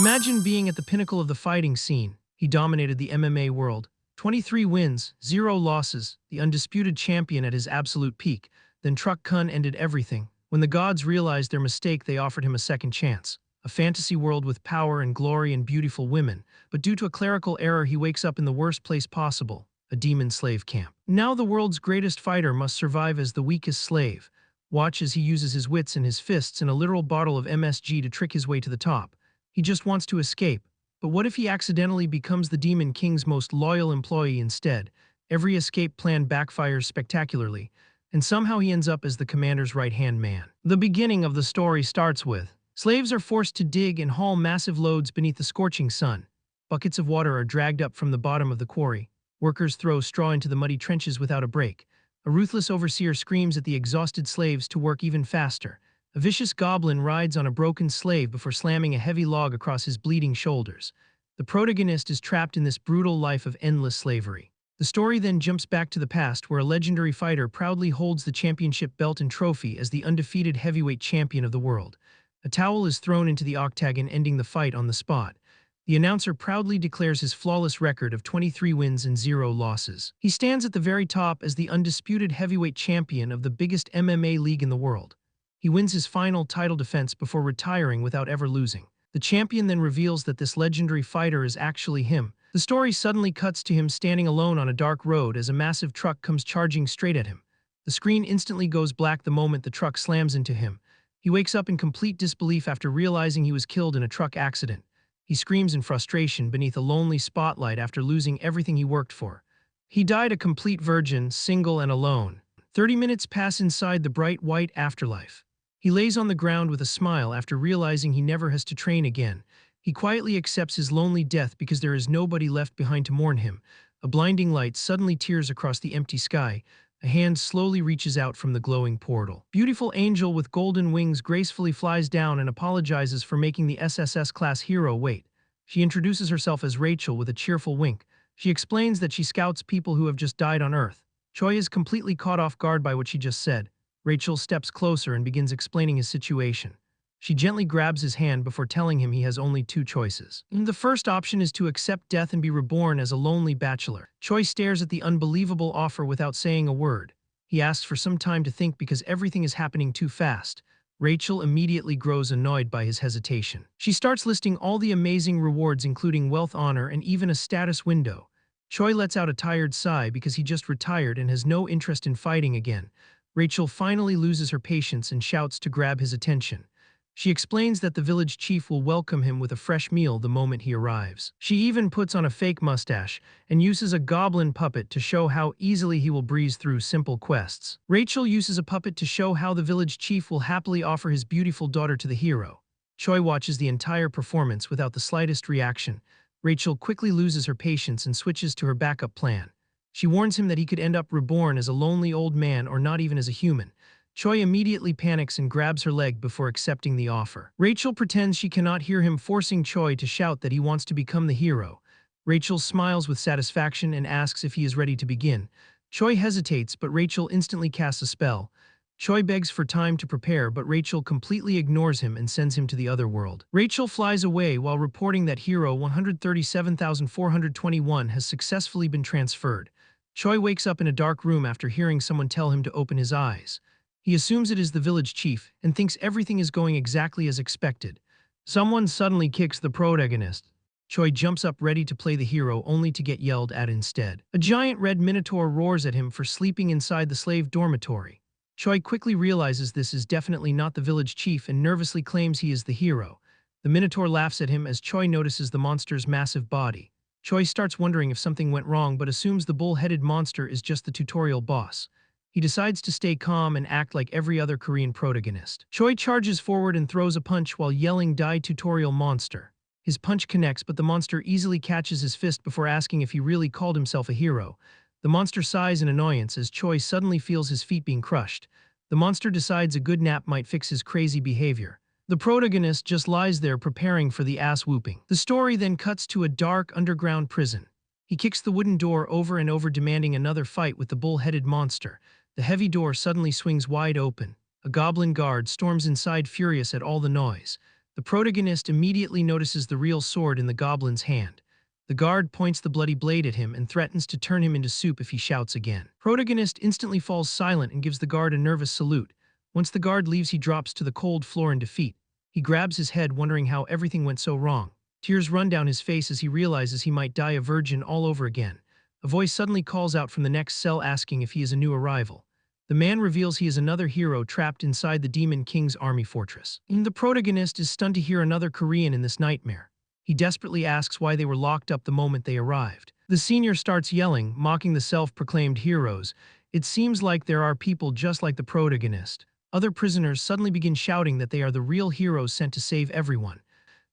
Imagine being at the pinnacle of the fighting scene. He dominated the MMA world. 23 wins, 0 losses, the undisputed champion at his absolute peak. Then Truck Kun ended everything. When the gods realized their mistake, they offered him a second chance. A fantasy world with power and glory and beautiful women. But due to a clerical error, he wakes up in the worst place possible, a demon slave camp. Now the world's greatest fighter must survive as the weakest slave. Watch as he uses his wits and his fists and a literal bottle of MSG to trick his way to the top. He just wants to escape. But what if he accidentally becomes the Demon King's most loyal employee instead? Every escape plan backfires spectacularly, and somehow he ends up as the commander's right-hand man. The beginning of the story starts with slaves are forced to dig and haul massive loads beneath the scorching sun. Buckets of water are dragged up from the bottom of the quarry. Workers throw straw into the muddy trenches without a break. A ruthless overseer screams at the exhausted slaves to work even faster. A vicious goblin rides on a broken slave before slamming a heavy log across his bleeding shoulders. The protagonist is trapped in this brutal life of endless slavery. The story then jumps back to the past, where a legendary fighter proudly holds the championship belt and trophy as the undefeated heavyweight champion of the world. A towel is thrown into the octagon, ending the fight on the spot. The announcer proudly declares his flawless record of 23 wins and 0 losses. He stands at the very top as the undisputed heavyweight champion of the biggest MMA league in the world. He wins his final title defense before retiring without ever losing. The champion then reveals that this legendary fighter is actually him. The story suddenly cuts to him standing alone on a dark road as a massive truck comes charging straight at him. The screen instantly goes black the moment the truck slams into him. He wakes up in complete disbelief after realizing he was killed in a truck accident. He screams in frustration beneath a lonely spotlight after losing everything he worked for. He died a complete virgin, single and alone. 30 minutes pass inside the bright white afterlife. He lays on the ground with a smile after realizing he never has to train again. He quietly accepts his lonely death because there is nobody left behind to mourn him. A blinding light suddenly tears across the empty sky. A hand slowly reaches out from the glowing portal. Beautiful angel with golden wings gracefully flies down and apologizes for making the SSS-class hero wait. She introduces herself as Rachel with a cheerful wink. She explains that she scouts people who have just died on Earth. Choi is completely caught off guard by what she just said. Rachel steps closer and begins explaining his situation. She gently grabs his hand before telling him he has only 2 choices. The first option is to accept death and be reborn as a lonely bachelor. Choi stares at the unbelievable offer without saying a word. He asks for some time to think because everything is happening too fast. Rachel immediately grows annoyed by his hesitation. She starts listing all the amazing rewards, including wealth, honor, and even a status window. Choi lets out a tired sigh because he just retired and has no interest in fighting again. Rachel finally loses her patience and shouts to grab his attention. She explains that the village chief will welcome him with a fresh meal the moment he arrives. She even puts on a fake mustache and uses a goblin puppet to show how easily he will breeze through simple quests. Rachel uses a puppet to show how the village chief will happily offer his beautiful daughter to the hero. Choi watches the entire performance without the slightest reaction. Rachel quickly loses her patience and switches to her backup plan. She warns him that he could end up reborn as a lonely old man or not even as a human. Choi immediately panics and grabs her leg before accepting the offer. Rachel pretends she cannot hear him, forcing Choi to shout that he wants to become the hero. Rachel smiles with satisfaction and asks if he is ready to begin. Choi hesitates, but Rachel instantly casts a spell. Choi begs for time to prepare, but Rachel completely ignores him and sends him to the other world. Rachel flies away while reporting that Hero 137,421 has successfully been transferred. Choi wakes up in a dark room after hearing someone tell him to open his eyes. He assumes it is the village chief and thinks everything is going exactly as expected. Someone suddenly kicks the protagonist. Choi jumps up ready to play the hero, only to get yelled at instead. A giant red minotaur roars at him for sleeping inside the slave dormitory. Choi quickly realizes this is definitely not the village chief and nervously claims he is the hero. The minotaur laughs at him as Choi notices the monster's massive body. Choi starts wondering if something went wrong but assumes the bull-headed monster is just the tutorial boss. He decides to stay calm and act like every other Korean protagonist. Choi charges forward and throws a punch while yelling, "Die tutorial monster." His punch connects, but the monster easily catches his fist before asking if he really called himself a hero. The monster sighs in annoyance as Choi suddenly feels his feet being crushed. The monster decides a good nap might fix his crazy behavior. The protagonist just lies there preparing for the ass-whooping. The story then cuts to a dark underground prison. He kicks the wooden door over and over, demanding another fight with the bull-headed monster. The heavy door suddenly swings wide open. A goblin guard storms inside, furious at all the noise. The protagonist immediately notices the real sword in the goblin's hand. The guard points the bloody blade at him and threatens to turn him into soup if he shouts again. Protagonist instantly falls silent and gives the guard a nervous salute. Once the guard leaves, he drops to the cold floor in defeat. He grabs his head, wondering how everything went so wrong. Tears run down his face as he realizes he might die a virgin all over again. A voice suddenly calls out from the next cell asking if he is a new arrival. The man reveals he is another hero trapped inside the Demon King's army fortress. The protagonist is stunned to hear another Korean in this nightmare. He desperately asks why they were locked up the moment they arrived. The senior starts yelling, mocking the self-proclaimed heroes. It seems like there are people just like the protagonist. Other prisoners suddenly begin shouting that they are the real heroes sent to save everyone.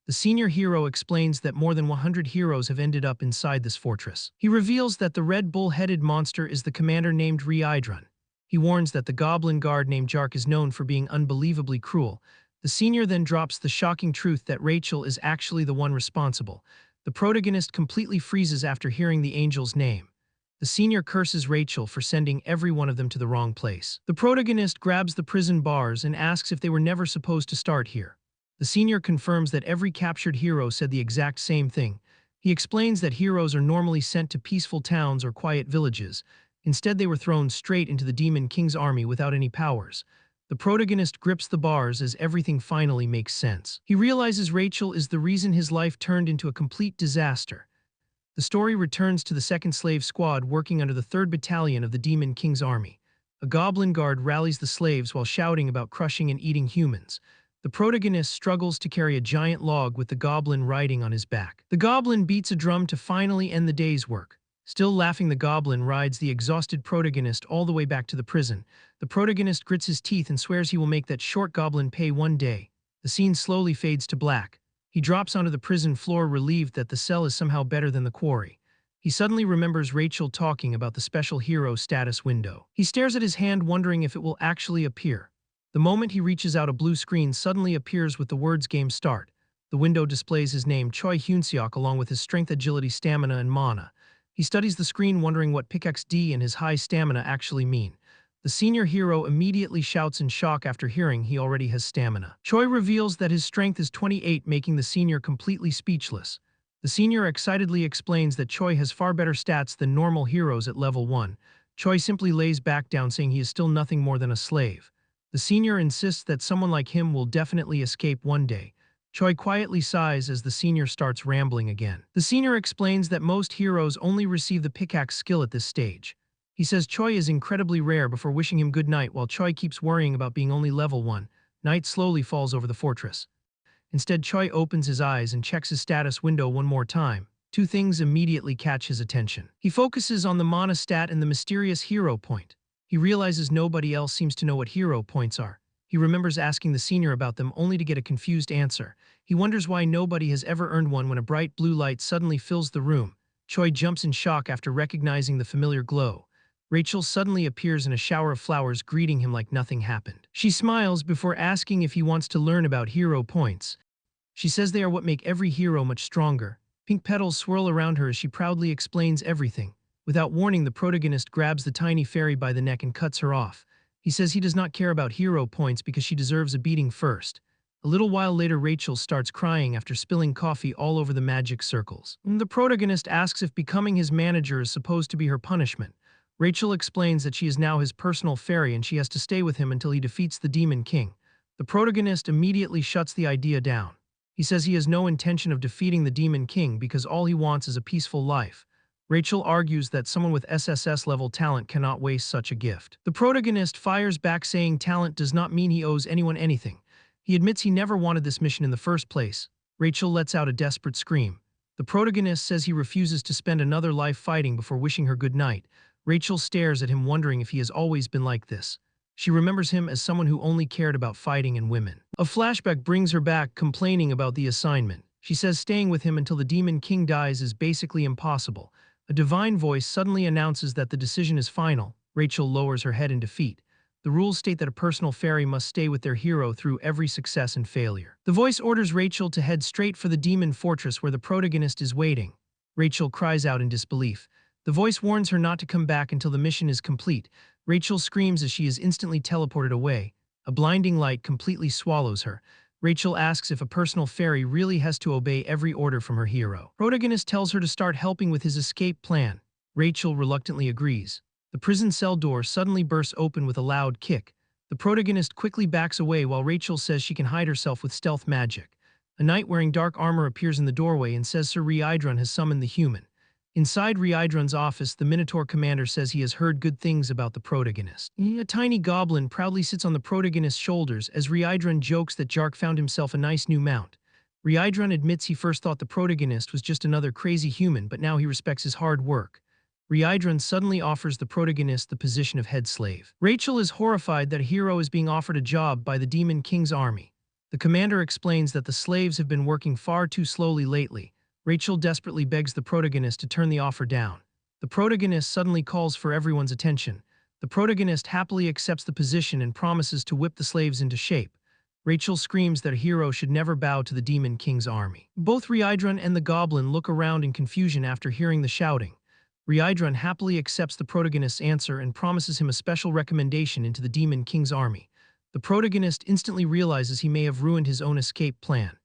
The senior hero explains that more than 100 heroes have ended up inside this fortress. He reveals that the red bull-headed monster is the commander named Reincarnated. He warns that the goblin guard named Jark is known for being unbelievably cruel. The senior then drops the shocking truth that Rachel is actually the one responsible. The protagonist completely freezes after hearing the angel's name. The senior curses Rachel for sending every one of them to the wrong place. The protagonist grabs the prison bars and asks if they were never supposed to start here. The senior confirms that every captured hero said the exact same thing. He explains that heroes are normally sent to peaceful towns or quiet villages. Instead, they were thrown straight into the Demon King's army without any powers. The protagonist grips the bars as everything finally makes sense. He realizes Rachel is the reason his life turned into a complete disaster. The story returns to the 2nd Slave Squad working under the 3rd Battalion of the Demon King's army. A goblin guard rallies the slaves while shouting about crushing and eating humans. The protagonist struggles to carry a giant log with the goblin riding on his back. The goblin beats a drum to finally end the day's work. Still laughing, the goblin rides the exhausted protagonist all the way back to the prison. The protagonist grits his teeth and swears he will make that short goblin pay one day. The scene slowly fades to black. He drops onto the prison floor, relieved that the cell is somehow better than the quarry. He suddenly remembers Rachel talking about the special hero status window. He stares at his hand, wondering if it will actually appear. The moment he reaches out, a blue screen suddenly appears with the words "Game Start." The window displays his name, Choi Hyun-seok, along with his strength, agility, stamina, and mana. He studies the screen, wondering what pickaxe D and his high stamina actually mean. The senior hero immediately shouts in shock after hearing he already has stamina. Choi reveals that his strength is 28, making the senior completely speechless. The senior excitedly explains that Choi has far better stats than normal heroes at level 1. Choi simply lays back down, saying he is still nothing more than a slave. The senior insists that someone like him will definitely escape one day. Choi quietly sighs as the senior starts rambling again. The senior explains that most heroes only receive the pickaxe skill at this stage. He says Choi is incredibly rare before wishing him good night. While Choi keeps worrying about being only level 1, night slowly falls over the fortress. Instead, Choi opens his eyes and checks his status window one more time. Two things immediately catch his attention. He focuses on the mana stat and the mysterious hero point. He realizes nobody else seems to know what hero points are. He remembers asking the senior about them only to get a confused answer. He wonders why nobody has ever earned one when a bright blue light suddenly fills the room. Choi jumps in shock after recognizing the familiar glow. Rachel suddenly appears in a shower of flowers, greeting him like nothing happened. She smiles before asking if he wants to learn about hero points. She says they are what make every hero much stronger. Pink petals swirl around her as she proudly explains everything. Without warning, the protagonist grabs the tiny fairy by the neck and cuts her off. He says he does not care about hero points because she deserves a beating first. A little while later, Rachel starts crying after spilling coffee all over the magic circles. The protagonist asks if becoming his manager is supposed to be her punishment. Rachel explains that she is now his personal fairy and she has to stay with him until he defeats the Demon King. The protagonist immediately shuts the idea down. He says he has no intention of defeating the Demon King because all he wants is a peaceful life. Rachel argues that someone with SSS-level talent cannot waste such a gift. The protagonist fires back, saying talent does not mean he owes anyone anything. He admits he never wanted this mission in the first place. Rachel lets out a desperate scream. The protagonist says he refuses to spend another life fighting before wishing her good night. Rachel stares at him, wondering if he has always been like this. She remembers him as someone who only cared about fighting and women. A flashback brings her back, complaining about the assignment. She says staying with him until the Demon King dies is basically impossible. A divine voice suddenly announces that the decision is final. Rachel lowers her head in defeat. The rules state that a personal fairy must stay with their hero through every success and failure. The voice orders Rachel to head straight for the demon fortress where the protagonist is waiting. Rachel cries out in disbelief. The voice warns her not to come back until the mission is complete. Rachel screams as she is instantly teleported away. A blinding light completely swallows her. Rachel asks if a personal fairy really has to obey every order from her hero. Protagonist tells her to start helping with his escape plan. Rachel reluctantly agrees. The prison cell door suddenly bursts open with a loud kick. The protagonist quickly backs away while Rachel says she can hide herself with stealth magic. A knight wearing dark armor appears in the doorway and says Sir Reincarnated has summoned the human. Inside Reincarnated's office, the Minotaur commander says he has heard good things about the protagonist. A tiny goblin proudly sits on the protagonist's shoulders as Reincarnated jokes that Jark found himself a nice new mount. Reincarnated admits he first thought the protagonist was just another crazy human, but now he respects his hard work. Reincarnated suddenly offers the protagonist the position of head slave. Rachel is horrified that a hero is being offered a job by the Demon King's army. The commander explains that the slaves have been working far too slowly lately. Rachel desperately begs the protagonist to turn the offer down. The protagonist suddenly calls for everyone's attention. The protagonist happily accepts the position and promises to whip the slaves into shape. Rachel screams that a hero should never bow to the Demon King's army. Both Reincarnated and the goblin look around in confusion after hearing the shouting. Reincarnated happily accepts the protagonist's answer and promises him a special recommendation into the Demon King's army. The protagonist instantly realizes he may have ruined his own escape plan.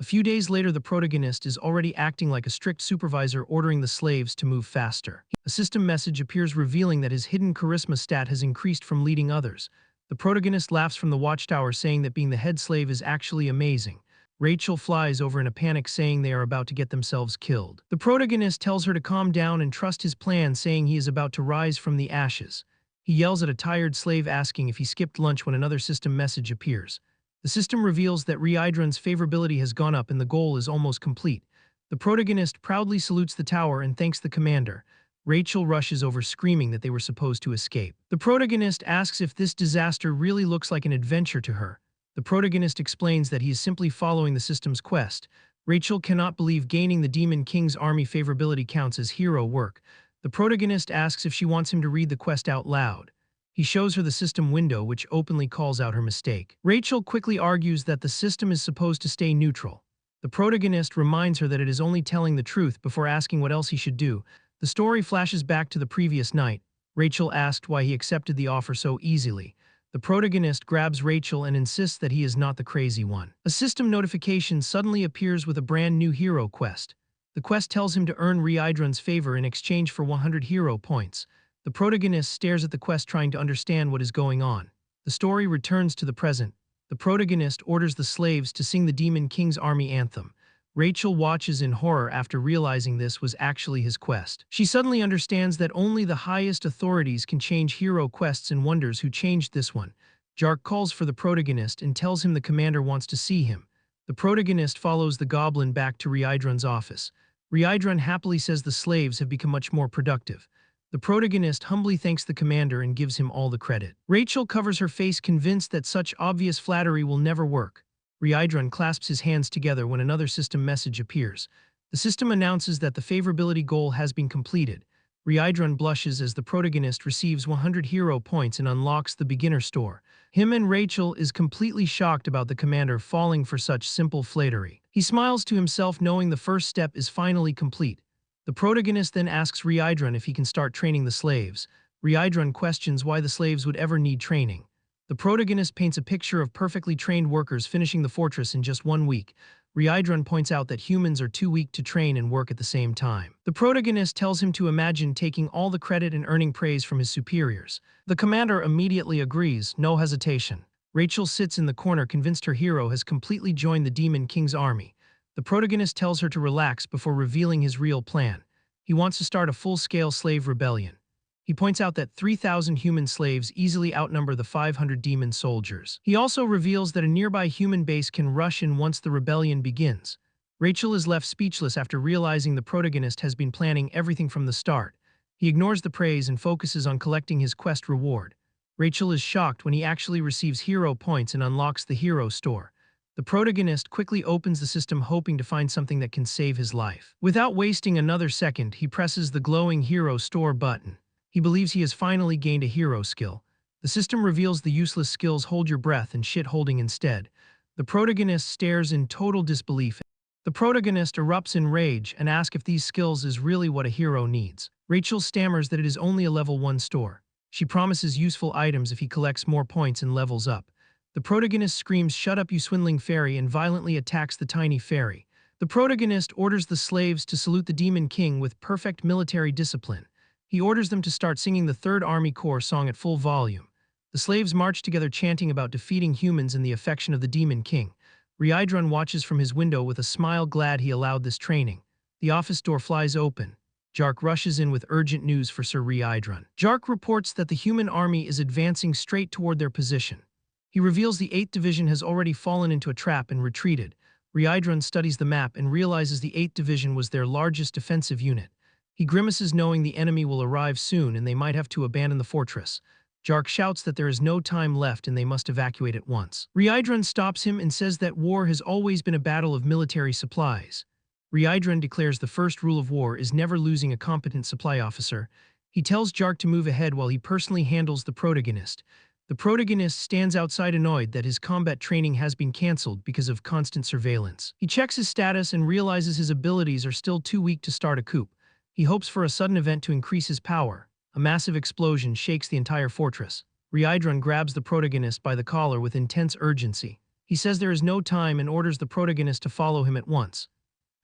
A few days later, the protagonist is already acting like a strict supervisor, ordering the slaves to move faster. A system message appears revealing that his hidden charisma stat has increased from leading others. The protagonist laughs from the watchtower, saying that being the head slave is actually amazing. Rachel flies over in a panic, saying they are about to get themselves killed. The protagonist tells her to calm down and trust his plan, saying he is about to rise from the ashes. He yells at a tired slave, asking if he skipped lunch when another system message appears. The system reveals that Reincarnated's favorability has gone up and the goal is almost complete. The protagonist proudly salutes the tower and thanks the commander. Rachel rushes over, screaming that they were supposed to escape. The protagonist asks if this disaster really looks like an adventure to her. The protagonist explains that he is simply following the system's quest. Rachel cannot believe gaining the Demon King's army favorability counts as hero work. The protagonist asks if she wants him to read the quest out loud. He shows her the system window, which openly calls out her mistake. Rachel quickly argues that the system is supposed to stay neutral. The protagonist reminds her that it is only telling the truth before asking what else he should do. The story flashes back to the previous night. Rachel asked why he accepted the offer so easily. The protagonist grabs Rachel and insists that he is not the crazy one. A system notification suddenly appears with a brand new hero quest. The quest tells him to earn Reincarnated's favor in exchange for 100 hero points. The protagonist stares at the quest, trying to understand what is going on. The story returns to the present. The protagonist orders the slaves to sing the Demon King's army anthem. Rachel watches in horror after realizing this was actually his quest. She suddenly understands that only the highest authorities can change hero quests and wonders who changed this one. Jark calls for the protagonist and tells him the commander wants to see him. The protagonist follows the goblin back to Reincarnated's office. Reincarnated happily says the slaves have become much more productive. The protagonist humbly thanks the commander and gives him all the credit. Rachel covers her face, convinced that such obvious flattery will never work. Reincarnated clasps his hands together when another system message appears. The system announces that the favorability goal has been completed. Reincarnated blushes as the protagonist receives 100 hero points and unlocks the beginner store. Him and Rachel is completely shocked about the commander falling for such simple flattery. He smiles to himself, knowing the first step is finally complete. The protagonist then asks Reincarnated if he can start training the slaves. Reincarnated questions why the slaves would ever need training. The protagonist paints a picture of perfectly trained workers finishing the fortress in just 1 week. Reincarnated points out that humans are too weak to train and work at the same time. The protagonist tells him to imagine taking all the credit and earning praise from his superiors. The commander immediately agrees, no hesitation. Rachel sits in the corner, convinced her hero has completely joined the Demon King's army. The protagonist tells her to relax before revealing his real plan. He wants to start a full-scale slave rebellion. He points out that 3,000 human slaves easily outnumber the 500 demon soldiers. He also reveals that a nearby human base can rush in once the rebellion begins. Rachel is left speechless after realizing the protagonist has been planning everything from the start. He ignores the praise and focuses on collecting his quest reward. Rachel is shocked when he actually receives hero points and unlocks the hero store. The protagonist quickly opens the system, hoping to find something that can save his life. Without wasting another second, he presses the glowing hero store button. He believes he has finally gained a hero skill. The system reveals the useless skills hold your breath and shit holding instead. The protagonist stares in total disbelief. The protagonist erupts in rage and asks if these skills is really what a hero needs. Rachel stammers that it is only a level 1 store. She promises useful items if he collects more points and levels up. The protagonist screams, "Shut up, you swindling fairy," and violently attacks the tiny fairy. The protagonist orders the slaves to salute the Demon King with perfect military discipline. He orders them to start singing the Third Army Corps song at full volume. The slaves march together chanting about defeating humans and the affection of the Demon King. Reincarnated watches from his window with a smile, glad he allowed this training. The office door flies open. Jark rushes in with urgent news for Sir Reincarnated. Jark reports that the human army is advancing straight toward their position. He reveals the 8th Division has already fallen into a trap and retreated. Reincarnated studies the map and realizes the 8th Division was their largest defensive unit. He grimaces knowing the enemy will arrive soon and they might have to abandon the fortress. Jark shouts that there is no time left and they must evacuate at once. Reincarnated stops him and says that war has always been a battle of military supplies. Reincarnated declares the first rule of war is never losing a competent supply officer. He tells Jark to move ahead while he personally handles the protagonist. The protagonist stands outside annoyed that his combat training has been cancelled because of constant surveillance. He checks his status and realizes his abilities are still too weak to start a coup. He hopes for a sudden event to increase his power. A massive explosion shakes the entire fortress. Reincarnated grabs the protagonist by the collar with intense urgency. He says there is no time and orders the protagonist to follow him at once.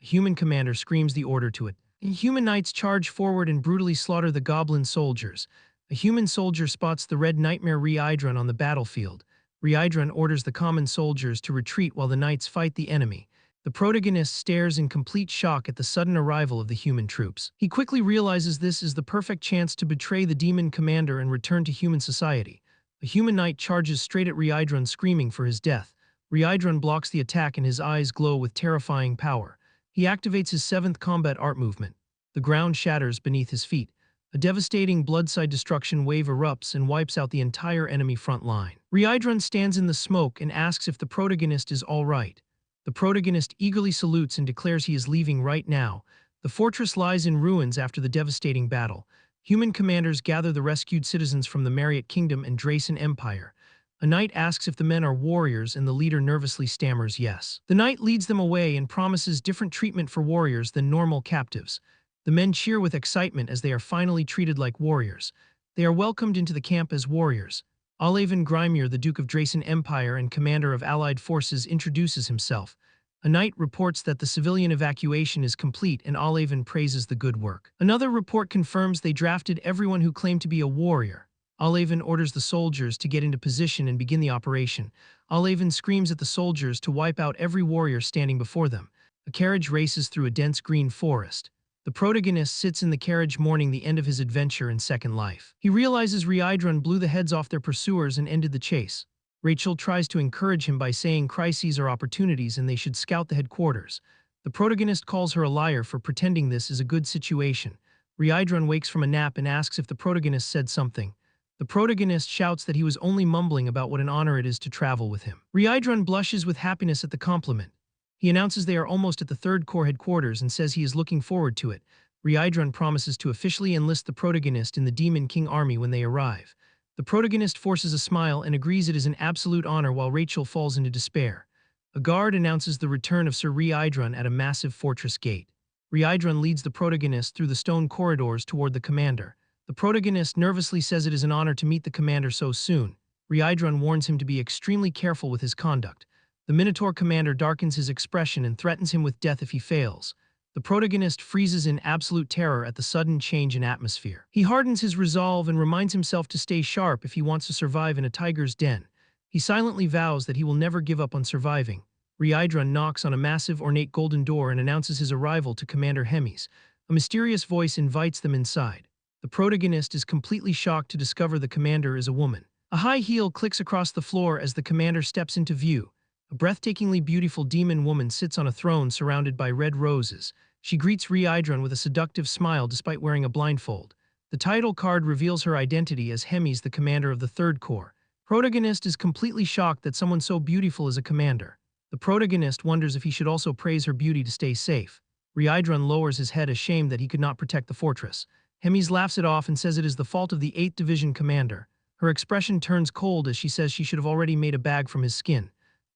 A human commander screams the order to it. Human knights charge forward and brutally slaughter the goblin soldiers. A human soldier spots the red nightmare Reincarnated on the battlefield. Reincarnated orders the common soldiers to retreat while the knights fight the enemy. The protagonist stares in complete shock at the sudden arrival of the human troops. He quickly realizes this is the perfect chance to betray the demon commander and return to human society. A human knight charges straight at Reincarnated screaming for his death. Reincarnated blocks the attack and his eyes glow with terrifying power. He activates his 7th combat art movement. The ground shatters beneath his feet. A devastating blood-side destruction wave erupts and wipes out the entire enemy front line. Reincarnated stands in the smoke and asks if the protagonist is all right. The protagonist eagerly salutes and declares he is leaving right now. The fortress lies in ruins after the devastating battle. Human commanders gather the rescued citizens from the Marriott Kingdom and Drasen Empire. A knight asks if the men are warriors and the leader nervously stammers yes. The knight leads them away and promises different treatment for warriors than normal captives. The men cheer with excitement as they are finally treated like warriors. They are welcomed into the camp as warriors. Olaven Grimir, the Duke of Drasen Empire and commander of Allied forces, introduces himself. A knight reports that the civilian evacuation is complete and Olaven praises the good work. Another report confirms they drafted everyone who claimed to be a warrior. Olaven orders the soldiers to get into position and begin the operation. Olaven screams at the soldiers to wipe out every warrior standing before them. A carriage races through a dense green forest. The protagonist sits in the carriage mourning the end of his adventure in Second Life. He realizes Reincarnated blew the heads off their pursuers and ended the chase. Rachel tries to encourage him by saying crises are opportunities and they should scout the headquarters. The protagonist calls her a liar for pretending this is a good situation. Reincarnated wakes from a nap and asks if the protagonist said something. The protagonist shouts that he was only mumbling about what an honor it is to travel with him. Reincarnated blushes with happiness at the compliment. He announces they are almost at the 3rd Corps headquarters and says he is looking forward to it. Reincarnated promises to officially enlist the protagonist in the Demon King army when they arrive. The protagonist forces a smile and agrees it is an absolute honor while Rachel falls into despair. A guard announces the return of Sir Reincarnated at a massive fortress gate. Reincarnated leads the protagonist through the stone corridors toward the commander. The protagonist nervously says it is an honor to meet the commander so soon. Reincarnated warns him to be extremely careful with his conduct. The Minotaur commander darkens his expression and threatens him with death if he fails. The protagonist freezes in absolute terror at the sudden change in atmosphere. He hardens his resolve and reminds himself to stay sharp if he wants to survive in a tiger's den. He silently vows that he will never give up on surviving. Reincarnated knocks on a massive ornate golden door and announces his arrival to Commander Hemis. A mysterious voice invites them inside. The protagonist is completely shocked to discover the commander is a woman. A high heel clicks across the floor as the commander steps into view. A breathtakingly beautiful demon woman sits on a throne surrounded by red roses. She greets Reincarnated with a seductive smile despite wearing a blindfold. The title card reveals her identity as Hemis, the commander of the 3rd Corps. Protagonist is completely shocked that someone so beautiful is a commander. The protagonist wonders if he should also praise her beauty to stay safe. Reincarnated lowers his head, ashamed that he could not protect the fortress. Hemis laughs it off and says it is the fault of the 8th Division commander. Her expression turns cold as she says she should have already made a bag from his skin.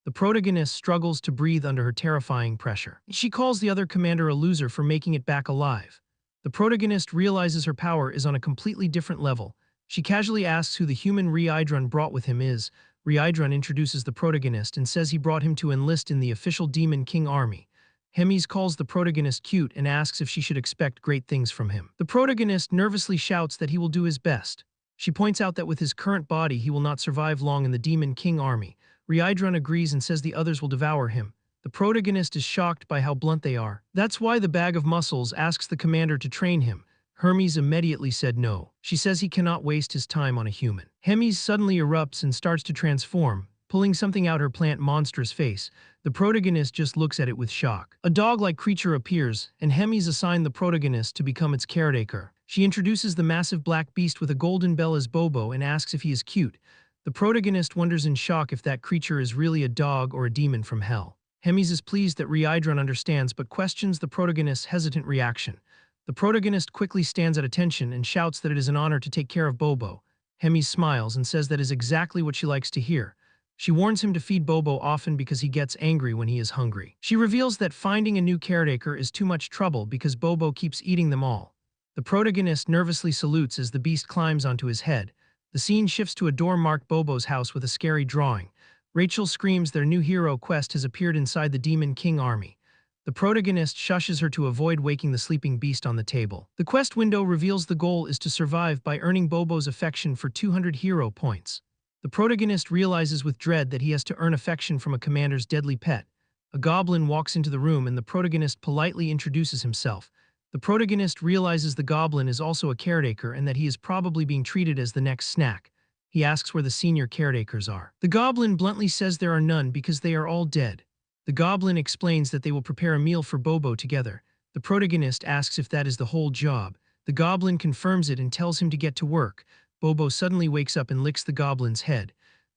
The protagonist struggles to breathe under her terrifying pressure. She calls the other commander a loser for making it back alive. The protagonist realizes her power is on a completely different level. She casually asks who the human Reincarnated brought with him is. Reincarnated introduces the protagonist and says he brought him to enlist in the official Demon King army. Hermes calls the protagonist cute and asks if she should expect great things from him. The protagonist nervously shouts that he will do his best. She points out that with his current body he will not survive long in the Demon King army. Reincarnated agrees and says the others will devour him. The protagonist is shocked by how blunt they are. That's why the bag of muscles asks the commander to train him. Hermes immediately said no. She says he cannot waste his time on a human. Hermes suddenly erupts and starts to transform, pulling something out her plant monstrous face. The protagonist just looks at it with shock. A dog-like creature appears, and Hermes assigns the protagonist to become its caretaker. She introduces the massive black beast with a golden bell as Bobo and asks if he is cute. The protagonist wonders in shock if that creature is really a dog or a demon from hell. Hermes is pleased that Reincarnated understands but questions the protagonist's hesitant reaction. The protagonist quickly stands at attention and shouts that it is an honor to take care of Bobo. Hermes smiles and says that is exactly what she likes to hear. She warns him to feed Bobo often because he gets angry when he is hungry. She reveals that finding a new caretaker is too much trouble because Bobo keeps eating them all. The protagonist nervously salutes as the beast climbs onto his head. The scene shifts to a door marked Bobo's house with a scary drawing. Rachel screams their new hero quest has appeared inside the Demon King army. The protagonist shushes her to avoid waking the sleeping beast on the table. The quest window reveals the goal is to survive by earning Bobo's affection for 200 hero points. The protagonist realizes with dread that he has to earn affection from a commander's deadly pet. A goblin walks into the room and the protagonist politely introduces himself. The protagonist realizes the goblin is also a caretaker and that he is probably being treated as the next snack. He asks where the senior caretakers are. The goblin bluntly says there are none because they are all dead. The goblin explains that they will prepare a meal for Bobo together. The protagonist asks if that is the whole job. The goblin confirms it and tells him to get to work. Bobo suddenly wakes up and licks the goblin's head.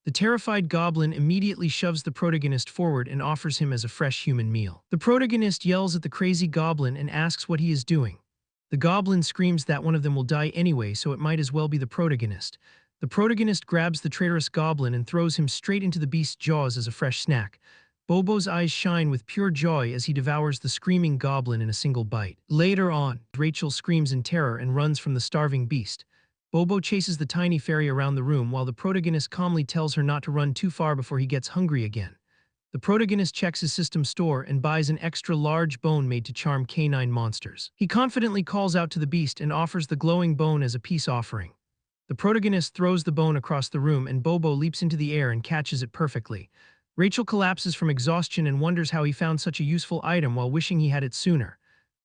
The terrified goblin immediately shoves the protagonist forward and offers him as a fresh human meal. The protagonist yells at the crazy goblin and asks what he is doing. The goblin screams that one of them will die anyway, so it might as well be the protagonist. The protagonist grabs the traitorous goblin and throws him straight into the beast's jaws as a fresh snack. Bobo's eyes shine with pure joy as he devours the screaming goblin in a single bite. Later on, Rachel screams in terror and runs from the starving beast. Bobo chases the tiny fairy around the room while the protagonist calmly tells her not to run too far before he gets hungry again. The protagonist checks his system store and buys an extra large bone made to charm canine monsters. He confidently calls out to the beast and offers the glowing bone as a peace offering. The protagonist throws the bone across the room and Bobo leaps into the air and catches it perfectly. Rachel collapses from exhaustion and wonders how he found such a useful item while wishing he had it sooner.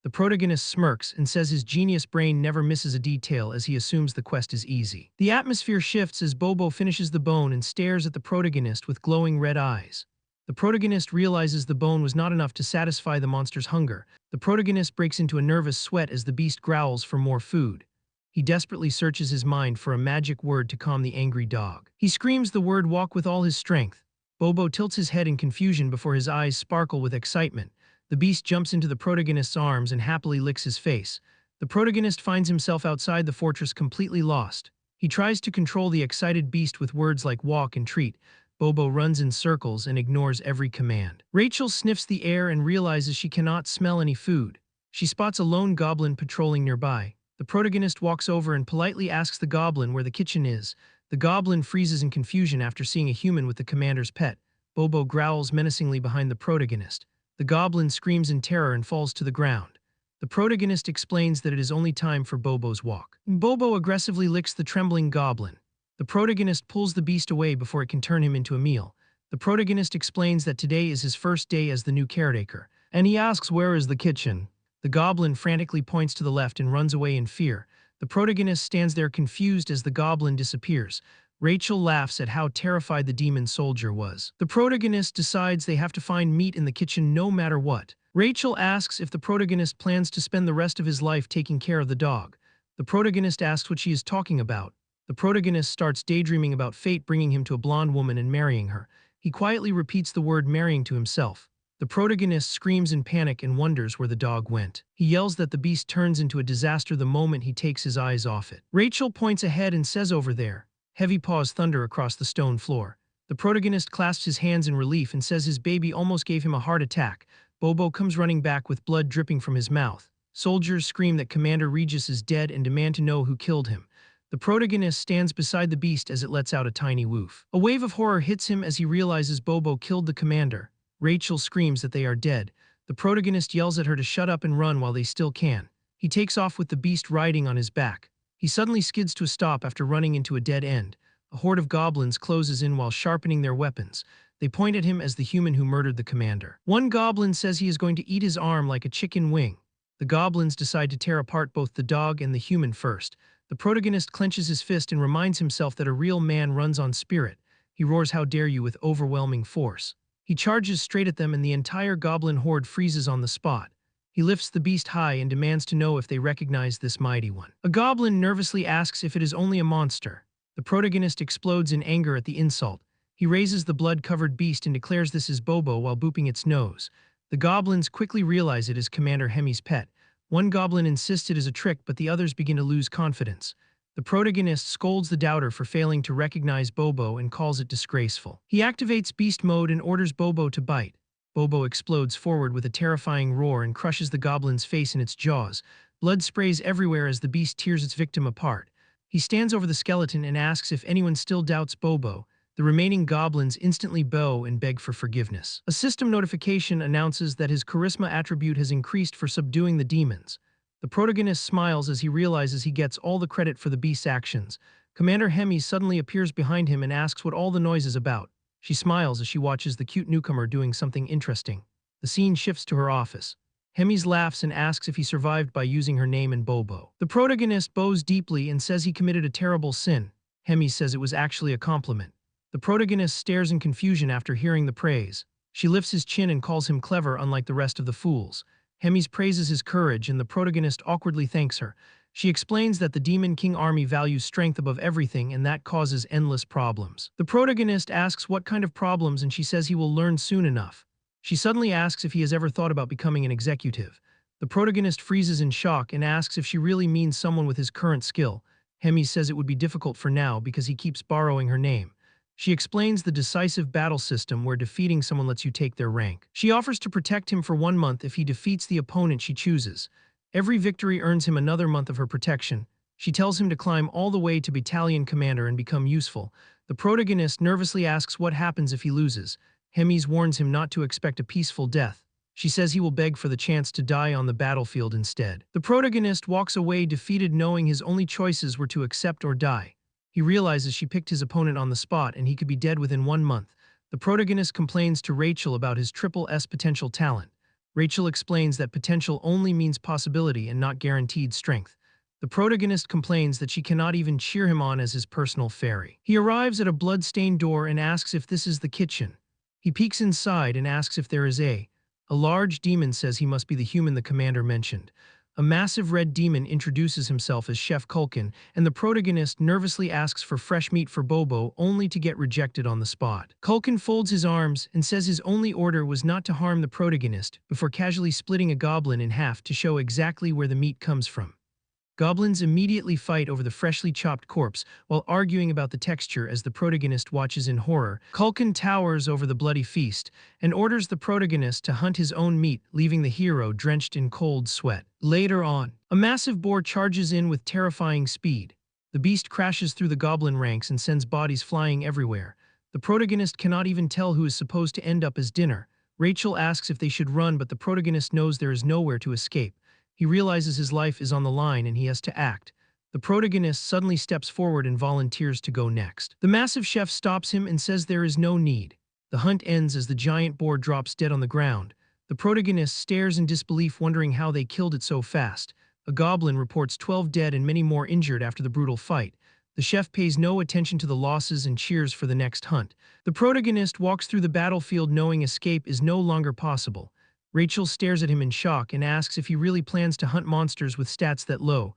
The protagonist smirks and says his genius brain never misses a detail as he assumes the quest is easy. The atmosphere shifts as Bobo finishes the bone and stares at the protagonist with glowing red eyes. The protagonist realizes the bone was not enough to satisfy the monster's hunger. The protagonist breaks into a nervous sweat as the beast growls for more food. He desperately searches his mind for a magic word to calm the angry dog. He screams the word walk with all his strength. Bobo tilts his head in confusion before his eyes sparkle with excitement. The beast jumps into the protagonist's arms and happily licks his face. The protagonist finds himself outside the fortress completely lost. He tries to control the excited beast with words like walk and treat. Bobo runs in circles and ignores every command. Rachel sniffs the air and realizes she cannot smell any food. She spots a lone goblin patrolling nearby. The protagonist walks over and politely asks the goblin where the kitchen is. The goblin freezes in confusion after seeing a human with the commander's pet. Bobo growls menacingly behind the protagonist. The goblin screams in terror and falls to the ground. The protagonist explains that it is only time for Bobo's walk. Bobo aggressively licks the trembling goblin. The protagonist pulls the beast away before it can turn him into a meal. The protagonist explains that today is his first day as the new caretaker, and he asks where is the kitchen. The goblin frantically points to the left and runs away in fear. The protagonist stands there confused as the goblin disappears. Rachel laughs at how terrified the demon soldier was. The protagonist decides they have to find meat in the kitchen no matter what. Rachel asks if the protagonist plans to spend the rest of his life taking care of the dog. The protagonist asks what she is talking about. The protagonist starts daydreaming about fate bringing him to a blonde woman and marrying her. He quietly repeats the word marrying to himself. The protagonist screams in panic and wonders where the dog went. He yells that the beast turns into a disaster the moment he takes his eyes off it. Rachel points ahead and says over there. Heavy paws thunder across the stone floor. The protagonist clasps his hands in relief and says his baby almost gave him a heart attack. Bobo comes running back with blood dripping from his mouth. Soldiers scream that Commander Regis is dead and demand to know who killed him. The protagonist stands beside the beast as it lets out a tiny woof. A wave of horror hits him as he realizes Bobo killed the commander. Rachel screams that they are dead. The protagonist yells at her to shut up and run while they still can. He takes off with the beast riding on his back. He suddenly skids to a stop after running into a dead end. A horde of goblins closes in while sharpening their weapons. They point at him as the human who murdered the commander. One goblin says he is going to eat his arm like a chicken wing. The goblins decide to tear apart both the dog and the human first. The protagonist clenches his fist and reminds himself that a real man runs on spirit. He roars, "How dare you," with overwhelming force. He charges straight at them and the entire goblin horde freezes on the spot. He lifts the beast high and demands to know if they recognize this mighty one. A goblin nervously asks if it is only a monster. The protagonist explodes in anger at the insult. He raises the blood-covered beast and declares this is Bobo while booping its nose. The goblins quickly realize it is Commander Hemi's pet. One goblin insists it is a trick, but the others begin to lose confidence. The protagonist scolds the doubter for failing to recognize Bobo and calls it disgraceful. He activates beast mode and orders Bobo to bite. Bobo explodes forward with a terrifying roar and crushes the goblin's face in its jaws. Blood sprays everywhere as the beast tears its victim apart. He stands over the skeleton and asks if anyone still doubts Bobo. The remaining goblins instantly bow and beg for forgiveness. A system notification announces that his charisma attribute has increased for subduing the demons. The protagonist smiles as he realizes he gets all the credit for the beast's actions. Commander Hemi suddenly appears behind him and asks what all the noise is about. She smiles as she watches the cute newcomer doing something interesting. The scene shifts to her office. Hemi laughs and asks if he survived by using her name and Bobo. The protagonist bows deeply and says he committed a terrible sin. Hemi says it was actually a compliment. The protagonist stares in confusion after hearing the praise. She lifts his chin and calls him clever, unlike the rest of the fools. Hemi praises his courage and the protagonist awkwardly thanks her. She explains that the Demon King army values strength above everything and that causes endless problems. The protagonist asks what kind of problems and she says he will learn soon enough. She suddenly asks if he has ever thought about becoming an executive. The protagonist freezes in shock and asks if she really means someone with his current skill. Hemi says it would be difficult for now because he keeps borrowing her name. She explains the decisive battle system where defeating someone lets you take their rank. She offers to protect him for 1 month if he defeats the opponent she chooses. Every victory earns him another month of her protection. She tells him to climb all the way to battalion commander and become useful. The protagonist nervously asks what happens if he loses. Hemi warns him not to expect a peaceful death. She says he will beg for the chance to die on the battlefield instead. The protagonist walks away defeated, knowing his only choices were to accept or die. He realizes she picked his opponent on the spot and he could be dead within 1 month. The protagonist complains to Rachel about his triple S potential talent. Rachel explains that potential only means possibility and not guaranteed strength. The protagonist complains that she cannot even cheer him on as his personal fairy. He arrives at a blood-stained door and asks if this is the kitchen. He peeks inside and asks if there is a large demon says he must be the human the commander mentioned. A massive red demon introduces himself as Chef Culkin, and the protagonist nervously asks for fresh meat for Bobo, only to get rejected on the spot. Culkin folds his arms and says his only order was not to harm the protagonist, before casually splitting a goblin in half to show exactly where the meat comes from. Goblins immediately fight over the freshly chopped corpse while arguing about the texture as the protagonist watches in horror. Culkin towers over the bloody feast and orders the protagonist to hunt his own meat, leaving the hero drenched in cold sweat. Later on, a massive boar charges in with terrifying speed. The beast crashes through the goblin ranks and sends bodies flying everywhere. The protagonist cannot even tell who is supposed to end up as dinner. Rachel asks if they should run, but the protagonist knows there is nowhere to escape. He realizes his life is on the line and he has to act. The protagonist suddenly steps forward and volunteers to go next. The massive chef stops him and says there is no need. The hunt ends as the giant boar drops dead on the ground. The protagonist stares in disbelief, wondering how they killed it so fast. A goblin reports 12 dead and many more injured after the brutal fight. The chef pays no attention to the losses and cheers for the next hunt. The protagonist walks through the battlefield knowing escape is no longer possible. Rachel stares at him in shock and asks if he really plans to hunt monsters with stats that low.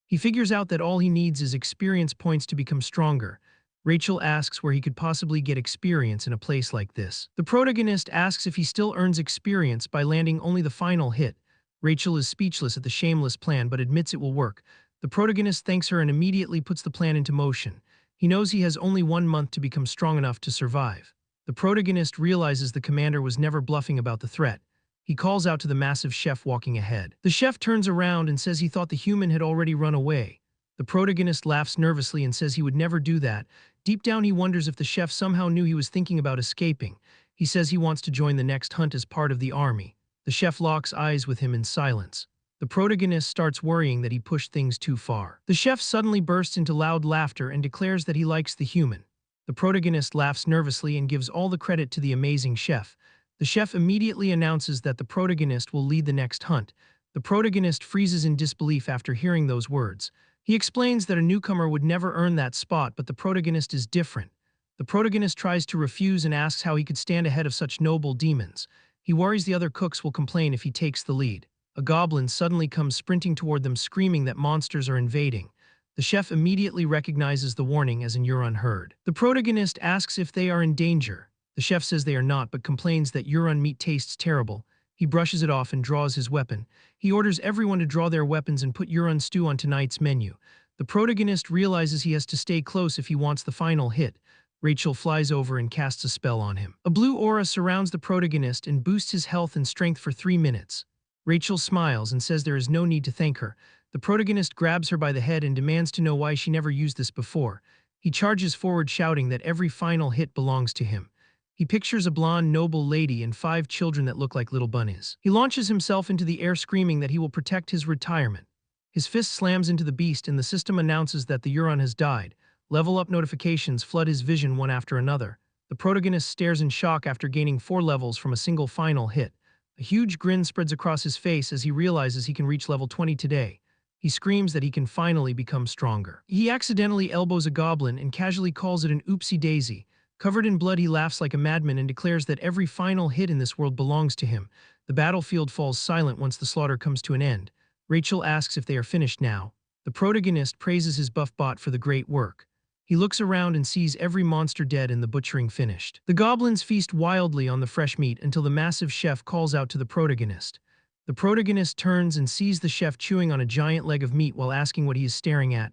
He figures out that all he needs is experience points to become stronger. Rachel asks where he could possibly get experience in a place like this. The protagonist asks if he still earns experience by landing only the final hit. Rachel is speechless at the shameless plan but admits it will work. The protagonist thanks her and immediately puts the plan into motion. He knows he has only 1 month to become strong enough to survive. The protagonist realizes the commander was never bluffing about the threat. He calls out to the massive chef walking ahead. The chef turns around and says he thought the human had already run away. The protagonist laughs nervously and says he would never do that. Deep down he wonders if the chef somehow knew he was thinking about escaping. He says he wants to join the next hunt as part of the army. The chef locks eyes with him in silence. The protagonist starts worrying that he pushed things too far. The chef suddenly bursts into loud laughter and declares that he likes the human. The protagonist laughs nervously and gives all the credit to the amazing chef. The chef immediately announces that the protagonist will lead the next hunt. The protagonist freezes in disbelief after hearing those words. He explains that a newcomer would never earn that spot, but the protagonist is different. The protagonist tries to refuse and asks how he could stand ahead of such noble demons. He worries the other cooks will complain if he takes the lead. A goblin suddenly comes sprinting toward them, screaming that monsters are invading. The chef immediately recognizes the warning as an "you're unheard." The protagonist asks if they are in danger. The chef says they are not, but complains that Euron meat tastes terrible. He brushes it off and draws his weapon. He orders everyone to draw their weapons and put Euron stew on tonight's menu. The protagonist realizes he has to stay close if he wants the final hit. Rachel flies over and casts a spell on him. A blue aura surrounds the protagonist and boosts his health and strength for 3 minutes. Rachel smiles and says there is no need to thank her. The protagonist grabs her by the head and demands to know why she never used this before. He charges forward, shouting that every final hit belongs to him. He pictures a blonde, noble lady and 5 children that look like little bunnies. He launches himself into the air, screaming that he will protect his retirement. His fist slams into the beast and the system announces that the Euron has died. Level up notifications flood his vision one after another. The protagonist stares in shock after gaining 4 levels from a single final hit. A huge grin spreads across his face as he realizes he can reach level 20 today. He screams that he can finally become stronger. He accidentally elbows a goblin and casually calls it an oopsie daisy. Covered in blood, he laughs like a madman and declares that every final hit in this world belongs to him. The battlefield falls silent once the slaughter comes to an end. Rachel asks if they are finished now. The protagonist praises his buff bot for the great work. He looks around and sees every monster dead and the butchering finished. The goblins feast wildly on the fresh meat until the massive chef calls out to the protagonist. The protagonist turns and sees the chef chewing on a giant leg of meat while asking what he is staring at.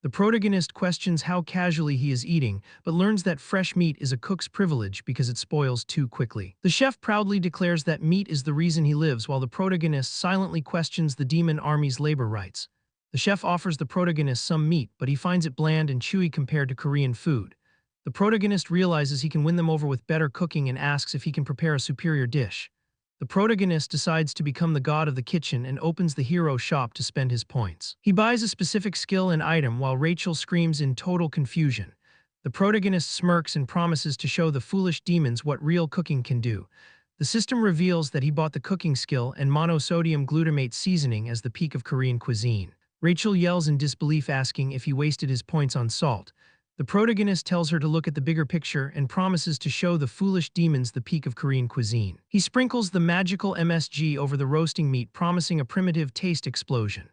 The protagonist questions how casually he is eating, but learns that fresh meat is a cook's privilege because it spoils too quickly. The chef proudly declares that meat is the reason he lives, while the protagonist silently questions the demon army's labor rights. The chef offers the protagonist some meat, but he finds it bland and chewy compared to Korean food. The protagonist realizes he can win them over with better cooking and asks if he can prepare a superior dish. The protagonist decides to become the god of the kitchen and opens the hero shop to spend his points. He buys a specific skill and item while Rachel screams in total confusion. The protagonist smirks and promises to show the foolish demons what real cooking can do. The system reveals that he bought the cooking skill and monosodium glutamate seasoning as the peak of Korean cuisine. Rachel yells in disbelief, asking if he wasted his points on salt. The protagonist tells her to look at the bigger picture and promises to show the foolish demons the peak of Korean cuisine. He sprinkles the magical MSG over the roasting meat, promising a primitive taste explosion.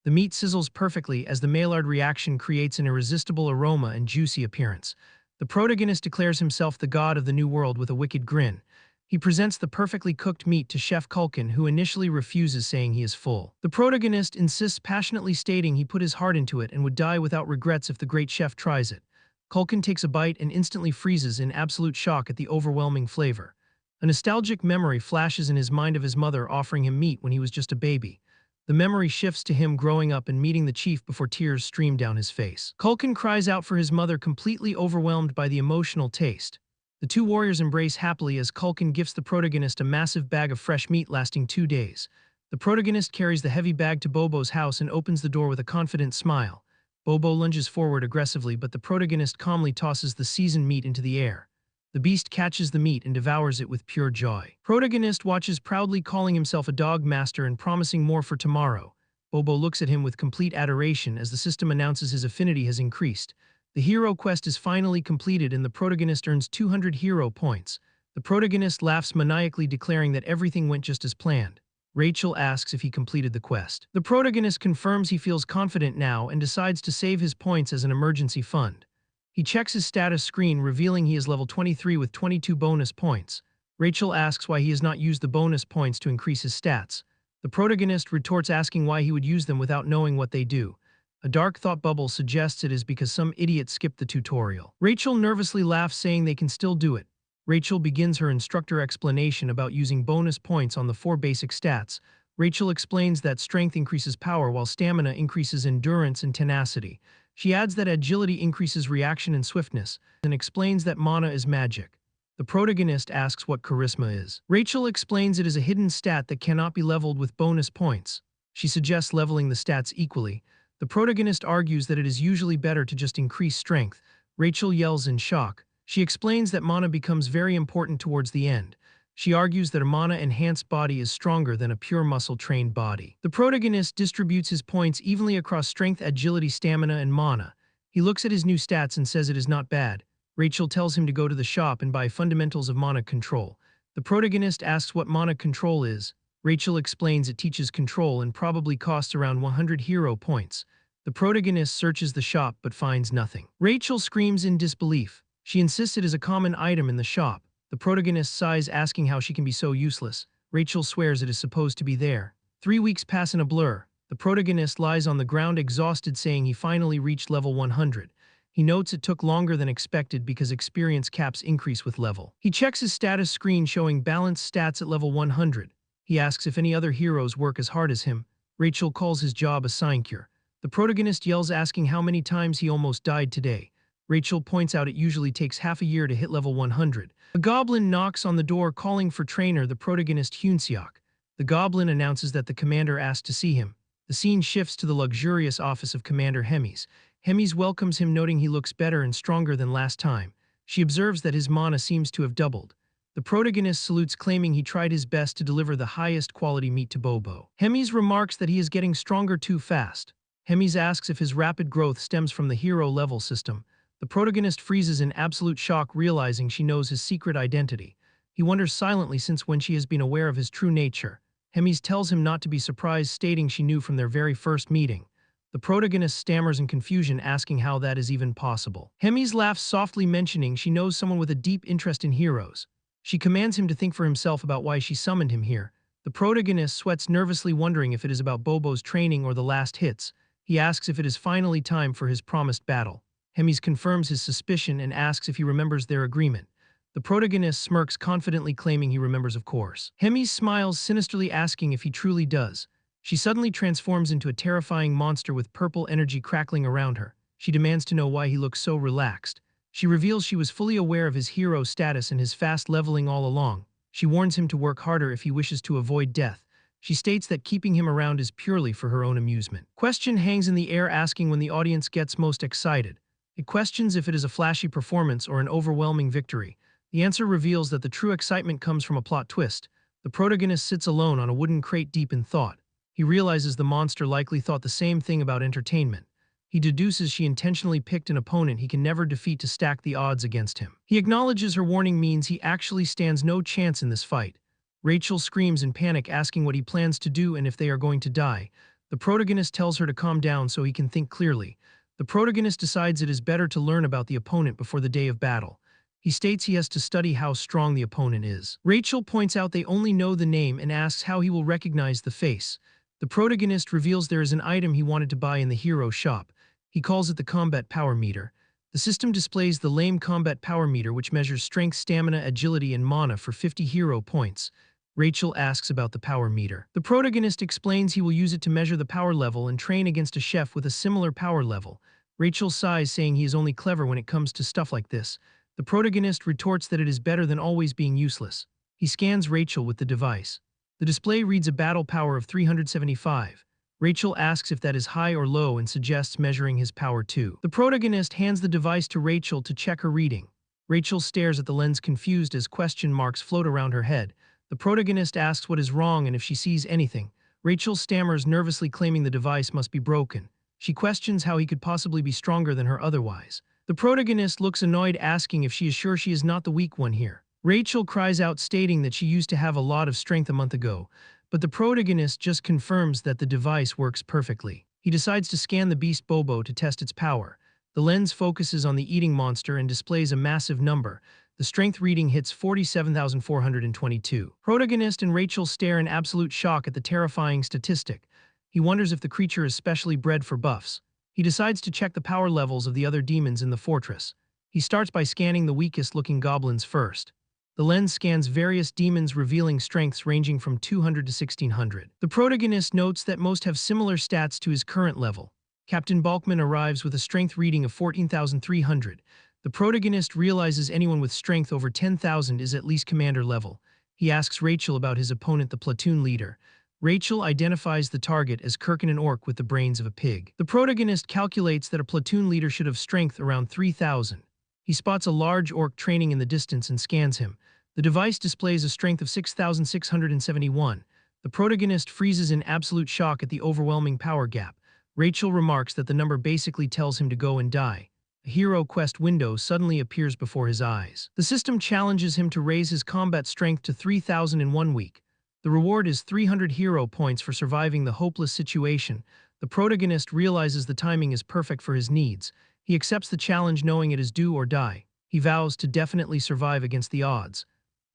The meat sizzles perfectly as the Maillard reaction creates an irresistible aroma and juicy appearance. The protagonist declares himself the god of the new world with a wicked grin. He presents the perfectly cooked meat to Chef Culkin, who initially refuses, saying he is full. The protagonist insists, passionately stating he put his heart into it and would die without regrets if the great chef tries it. Culkin takes a bite and instantly freezes in absolute shock at the overwhelming flavor. A nostalgic memory flashes in his mind of his mother offering him meat when he was just a baby. The memory shifts to him growing up and meeting the chief before tears stream down his face. Culkin cries out for his mother, completely overwhelmed by the emotional taste. The 2 warriors embrace happily as Culkin gifts the protagonist a massive bag of fresh meat lasting 2 days. The protagonist carries the heavy bag to Bobo's house and opens the door with a confident smile. Bobo lunges forward aggressively, but the protagonist calmly tosses the seasoned meat into the air. The beast catches the meat and devours it with pure joy. Protagonist watches proudly, calling himself a dog master and promising more for tomorrow. Bobo looks at him with complete adoration as the system announces his affinity has increased. The hero quest is finally completed and the protagonist earns 200 hero points. The protagonist laughs maniacally, declaring that everything went just as planned. Rachel asks if he completed the quest. The protagonist confirms he feels confident now and decides to save his points as an emergency fund. He checks his status screen, revealing he is level 23 with 22 bonus points. Rachel asks why he has not used the bonus points to increase his stats. The protagonist retorts, asking why he would use them without knowing what they do. A dark thought bubble suggests it is because some idiot skipped the tutorial. Rachel nervously laughs, saying they can still do it. Rachel begins her instructor explanation about using bonus points on the 4 basic stats. Rachel explains that strength increases power while stamina increases endurance and tenacity. She adds that agility increases reaction and swiftness, and explains that mana is magic. The protagonist asks what charisma is. Rachel explains it is a hidden stat that cannot be leveled with bonus points. She suggests leveling the stats equally. The protagonist argues that it is usually better to just increase strength. Rachel yells in shock. She explains that mana becomes very important towards the end. She argues that a mana-enhanced body is stronger than a pure muscle-trained body. The protagonist distributes his points evenly across strength, agility, stamina, and mana. He looks at his new stats and says it is not bad. Rachel tells him to go to the shop and buy fundamentals of mana control. The protagonist asks what mana control is. Rachel explains it teaches control and probably costs around 100 hero points. The protagonist searches the shop but finds nothing. Rachel screams in disbelief. She insists it is a common item in the shop. The protagonist sighs, asking how she can be so useless. Rachel swears it is supposed to be there. 3 weeks pass in a blur. The protagonist lies on the ground exhausted, saying he finally reached level 100. He notes it took longer than expected because experience caps increase with level. He checks his status screen showing balanced stats at level 100. He asks if any other heroes work as hard as him. Rachel calls his job a sinecure. The protagonist yells, asking how many times he almost died today. Rachel points out it usually takes half a year to hit level 100. A goblin knocks on the door calling for trainer the protagonist Hyunseok. The goblin announces that the commander asked to see him. The scene shifts to the luxurious office of Commander Hemis. Hemis welcomes him, noting he looks better and stronger than last time. She observes that his mana seems to have doubled. The protagonist salutes, claiming he tried his best to deliver the highest quality meat to Bobo. Hemis remarks that he is getting stronger too fast. Hemis asks if his rapid growth stems from the hero level system. The protagonist freezes in absolute shock, realizing she knows his secret identity. He wonders silently since when she has been aware of his true nature. Hemis tells him not to be surprised, stating she knew from their very first meeting. The protagonist stammers in confusion, asking how that is even possible. Hemis laughs softly, mentioning she knows someone with a deep interest in heroes. She commands him to think for himself about why she summoned him here. The protagonist sweats nervously, wondering if it is about Bobo's training or the last hits. He asks if it is finally time for his promised battle. Hemis confirms his suspicion and asks if he remembers their agreement. The protagonist smirks confidently, claiming he remembers, of course. Hemis smiles sinisterly, asking if he truly does. She suddenly transforms into a terrifying monster with purple energy crackling around her. She demands to know why he looks so relaxed. She reveals she was fully aware of his hero status and his fast leveling all along. She warns him to work harder if he wishes to avoid death. She states that keeping him around is purely for her own amusement. Question hangs in the air, asking when the audience gets most excited. It questions if it is a flashy performance or an overwhelming victory. The answer reveals that the true excitement comes from a plot twist. The protagonist sits alone on a wooden crate, deep in thought. He realizes the monster likely thought the same thing about entertainment. He deduces she intentionally picked an opponent he can never defeat to stack the odds against him. He acknowledges her warning means he actually stands no chance in this fight. Rachel screams in panic, asking what he plans to do and if they are going to die. The protagonist tells her to calm down so he can think clearly. The protagonist decides it is better to learn about the opponent before the day of battle. He states he has to study how strong the opponent is. Rachel points out they only know the name and asks how he will recognize the face. The protagonist reveals there is an item he wanted to buy in the hero shop. He calls it the combat power meter. The system displays the lame combat power meter, which measures strength, stamina, agility, and mana for 50 hero points. Rachel asks about the power meter. The protagonist explains he will use it to measure the power level and train against a chef with a similar power level. Rachel sighs, saying he is only clever when it comes to stuff like this. The protagonist retorts that it is better than always being useless. He scans Rachel with the device. The display reads a battle power of 375. Rachel asks if that is high or low and suggests measuring his power too. The protagonist hands the device to Rachel to check her reading. Rachel stares at the lens, confused as question marks float around her head. The protagonist asks what is wrong and if she sees anything. Rachel stammers nervously, claiming the device must be broken. She questions how he could possibly be stronger than her otherwise. The protagonist looks annoyed, asking if she is sure she is not the weak one here. Rachel cries out, stating that she used to have a lot of strength a month ago, but the protagonist just confirms that the device works perfectly. He decides to scan the beast Bobo to test its power. The lens focuses on the eating monster and displays a massive number. The strength reading hits 47,422. Protagonist and Rachel stare in absolute shock at the terrifying statistic. He wonders if the creature is specially bred for buffs. He decides to check the power levels of the other demons in the fortress. He starts by scanning the weakest-looking goblins first. The lens scans various demons revealing strengths ranging from 200 to 1600. The protagonist notes that most have similar stats to his current level. Captain Balkman arrives with a strength reading of 14,300. The protagonist realizes anyone with strength over 10,000 is at least commander level. He asks Rachel about his opponent, the platoon leader. Rachel identifies the target as Kirkin, an orc with the brains of a pig. The protagonist calculates that a platoon leader should have strength around 3,000. He spots a large orc training in the distance and scans him. The device displays a strength of 6,671. The protagonist freezes in absolute shock at the overwhelming power gap. Rachel remarks that the number basically tells him to go and die. A hero quest window suddenly appears before his eyes. The system challenges him to raise his combat strength to 3,000 in 1 week. The reward is 300 hero points for surviving the hopeless situation. The protagonist realizes the timing is perfect for his needs. He accepts the challenge knowing it is do or die. He vows to definitely survive against the odds.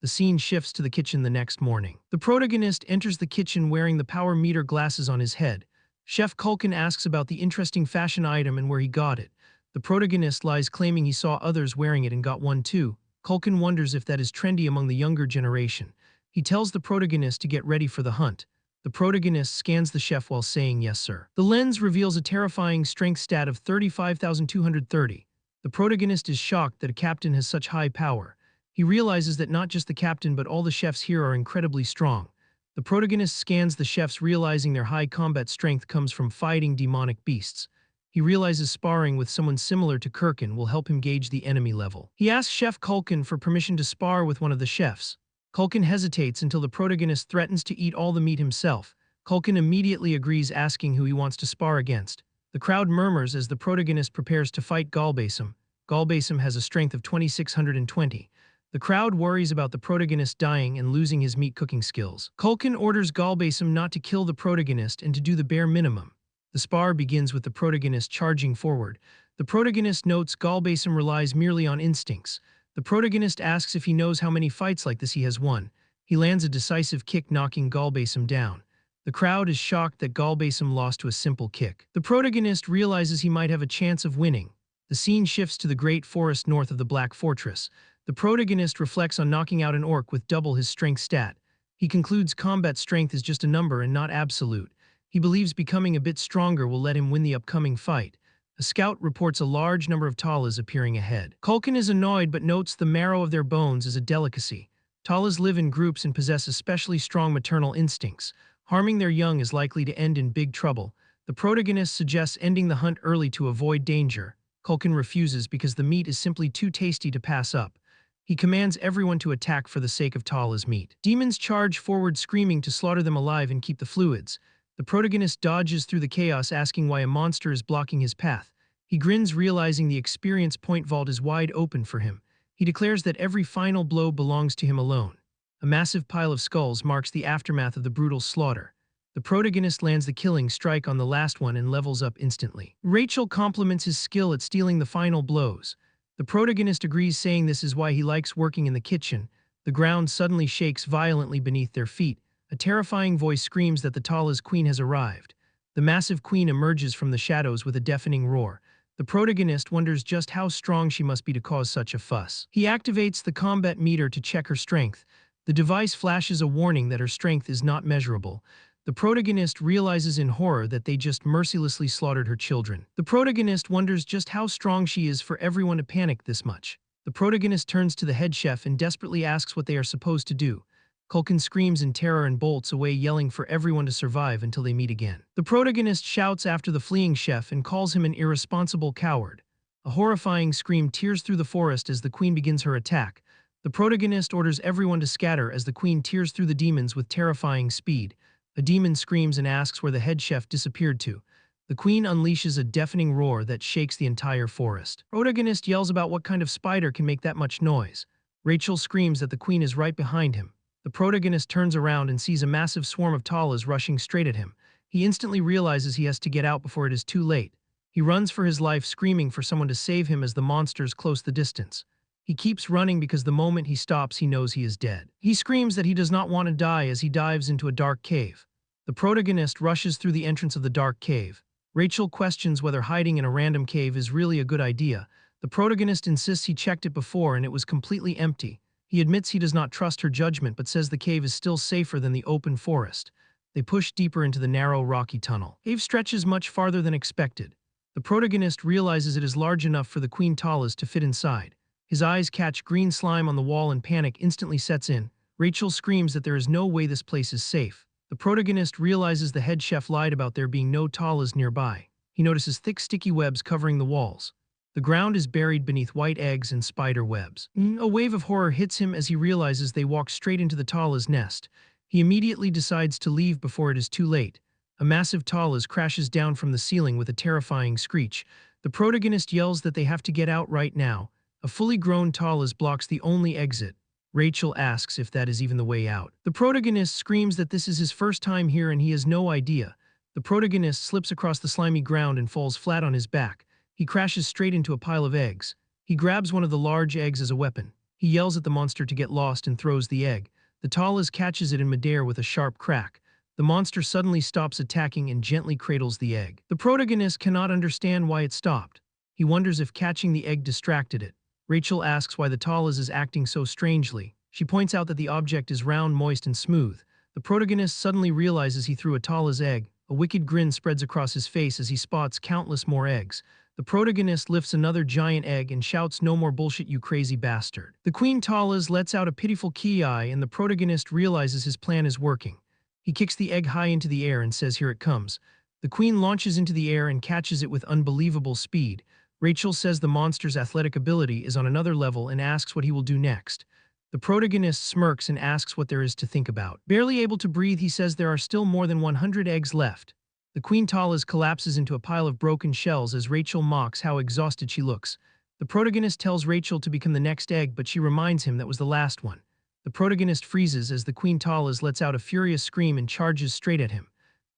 The scene shifts to the kitchen the next morning. The protagonist enters the kitchen wearing the power meter glasses on his head. Chef Culkin asks about the interesting fashion item and where he got it. The protagonist lies, claiming he saw others wearing it and got one too. Culkin wonders if that is trendy among the younger generation. He tells the protagonist to get ready for the hunt. The protagonist scans the chef while saying yes sir. The lens reveals a terrifying strength stat of 35,230. The protagonist is shocked that a captain has such high power. He realizes that not just the captain but all the chefs here are incredibly strong. The protagonist scans the chefs, realizing their high combat strength comes from fighting demonic beasts. He realizes sparring with someone similar to Kirkin will help him gauge the enemy level. He asks Chef Culkin for permission to spar with one of the chefs. Culkin hesitates until the protagonist threatens to eat all the meat himself. Culkin immediately agrees, asking who he wants to spar against. The crowd murmurs as the protagonist prepares to fight Galbasum. Galbasum has a strength of 2,620. The crowd worries about the protagonist dying and losing his meat cooking skills. Culkin orders Galbasum not to kill the protagonist and to do the bare minimum. The spar begins with the protagonist charging forward. The protagonist notes Galbasum relies merely on instincts. The protagonist asks if he knows how many fights like this he has won. He lands a decisive kick, knocking Galbasum down. The crowd is shocked that Galbasum lost to a simple kick. The protagonist realizes he might have a chance of winning. The scene shifts to the great forest north of the Black Fortress. The protagonist reflects on knocking out an orc with double his strength stat. He concludes combat strength is just a number and not absolute. He believes becoming a bit stronger will let him win the upcoming fight. A scout reports a large number of Talas appearing ahead. Culkin is annoyed but notes the marrow of their bones is a delicacy. Talas live in groups and possess especially strong maternal instincts. Harming their young is likely to end in big trouble. The protagonist suggests ending the hunt early to avoid danger. Culkin refuses because the meat is simply too tasty to pass up. He commands everyone to attack for the sake of Tala's meat. Demons charge forward, screaming to slaughter them alive and keep the fluids. The protagonist dodges through the chaos, asking why a monster is blocking his path. He grins, realizing the experience point vault is wide open for him. He declares that every final blow belongs to him alone. A massive pile of skulls marks the aftermath of the brutal slaughter. The protagonist lands the killing strike on the last one and levels up instantly. Rachel compliments his skill at stealing the final blows. The protagonist agrees, saying this is why he likes working in the kitchen. The ground suddenly shakes violently beneath their feet. A terrifying voice screams that the Tala's queen has arrived. The massive queen emerges from the shadows with a deafening roar. The protagonist wonders just how strong she must be to cause such a fuss. He activates the combat meter to check her strength. The device flashes a warning that her strength is not measurable. The protagonist realizes in horror that they just mercilessly slaughtered her children. The protagonist wonders just how strong she is for everyone to panic this much. The protagonist turns to the head chef and desperately asks what they are supposed to do. Culkin screams in terror and bolts away, yelling for everyone to survive until they meet again. The protagonist shouts after the fleeing chef and calls him an irresponsible coward. A horrifying scream tears through the forest as the queen begins her attack. The protagonist orders everyone to scatter as the queen tears through the demons with terrifying speed. A demon screams and asks where the head chef disappeared to. The queen unleashes a deafening roar that shakes the entire forest. The protagonist yells about what kind of spider can make that much noise. Rachel screams that the queen is right behind him. The protagonist turns around and sees a massive swarm of Talas rushing straight at him. He instantly realizes he has to get out before it is too late. He runs for his life, screaming for someone to save him as the monsters close the distance. He keeps running because the moment he stops, he knows he is dead. He screams that he does not want to die as he dives into a dark cave. The protagonist rushes through the entrance of the dark cave. Rachel questions whether hiding in a random cave is really a good idea. The protagonist insists he checked it before and it was completely empty. He admits he does not trust her judgment but says the cave is still safer than the open forest. They push deeper into the narrow, rocky tunnel. The cave stretches much farther than expected. The protagonist realizes it is large enough for the Queen Talas to fit inside. His eyes catch green slime on the wall and panic instantly sets in. Rachel screams that there is no way this place is safe. The protagonist realizes the head chef lied about there being no Talas nearby. He notices thick sticky webs covering the walls. The ground is buried beneath white eggs and spider webs. A wave of horror hits him as he realizes they walk straight into the Tala's nest. He immediately decides to leave before it is too late. A massive Talas crashes down from the ceiling with a terrifying screech. The protagonist yells that they have to get out right now. A fully grown Talas blocks the only exit. Rachel asks if that is even the way out. The protagonist screams that this is his first time here and he has no idea. The protagonist slips across the slimy ground and falls flat on his back. He crashes straight into a pile of eggs. He grabs one of the large eggs as a weapon. He yells at the monster to get lost and throws the egg. The Talas catches it in midair with a sharp crack. The monster suddenly stops attacking and gently cradles the egg. The protagonist cannot understand why it stopped. He wonders if catching the egg distracted it. Rachel asks why the Talas is acting so strangely. She points out that the object is round, moist, and smooth. The protagonist suddenly realizes he threw a Tala's egg. A wicked grin spreads across his face as he spots countless more eggs. The protagonist lifts another giant egg and shouts, "No more bullshit, you crazy bastard." The Queen Talas lets out a pitiful ki and the protagonist realizes his plan is working. He kicks the egg high into the air and says, "Here it comes." The queen launches into the air and catches it with unbelievable speed. Rachel says the monster's athletic ability is on another level and asks what he will do next. The protagonist smirks and asks what there is to think about. Barely able to breathe, he says there are still more than 100 eggs left. The Queen Talas collapses into a pile of broken shells as Rachel mocks how exhausted she looks. The protagonist tells Rachel to become the next egg, but she reminds him that was the last one. The protagonist freezes as the Queen Talas lets out a furious scream and charges straight at him.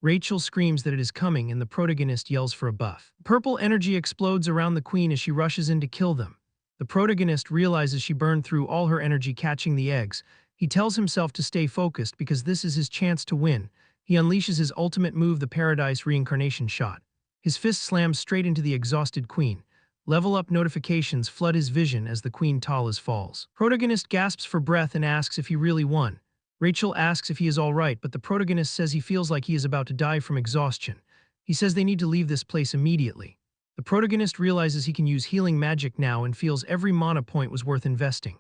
Rachel screams that it is coming and the protagonist yells for a buff. Purple energy explodes around the queen as she rushes in to kill them. The protagonist realizes she burned through all her energy catching the eggs. He tells himself to stay focused because this is his chance to win. He unleashes his ultimate move, the Paradise Reincarnation Shot. His fist slams straight into the exhausted queen. Level up notifications flood his vision as the Queen Talas falls. Protagonist gasps for breath and asks if he really won. Rachel asks if he is alright, but the protagonist says he feels like he is about to die from exhaustion. He says they need to leave this place immediately. The protagonist realizes he can use healing magic now and feels every mana point was worth investing.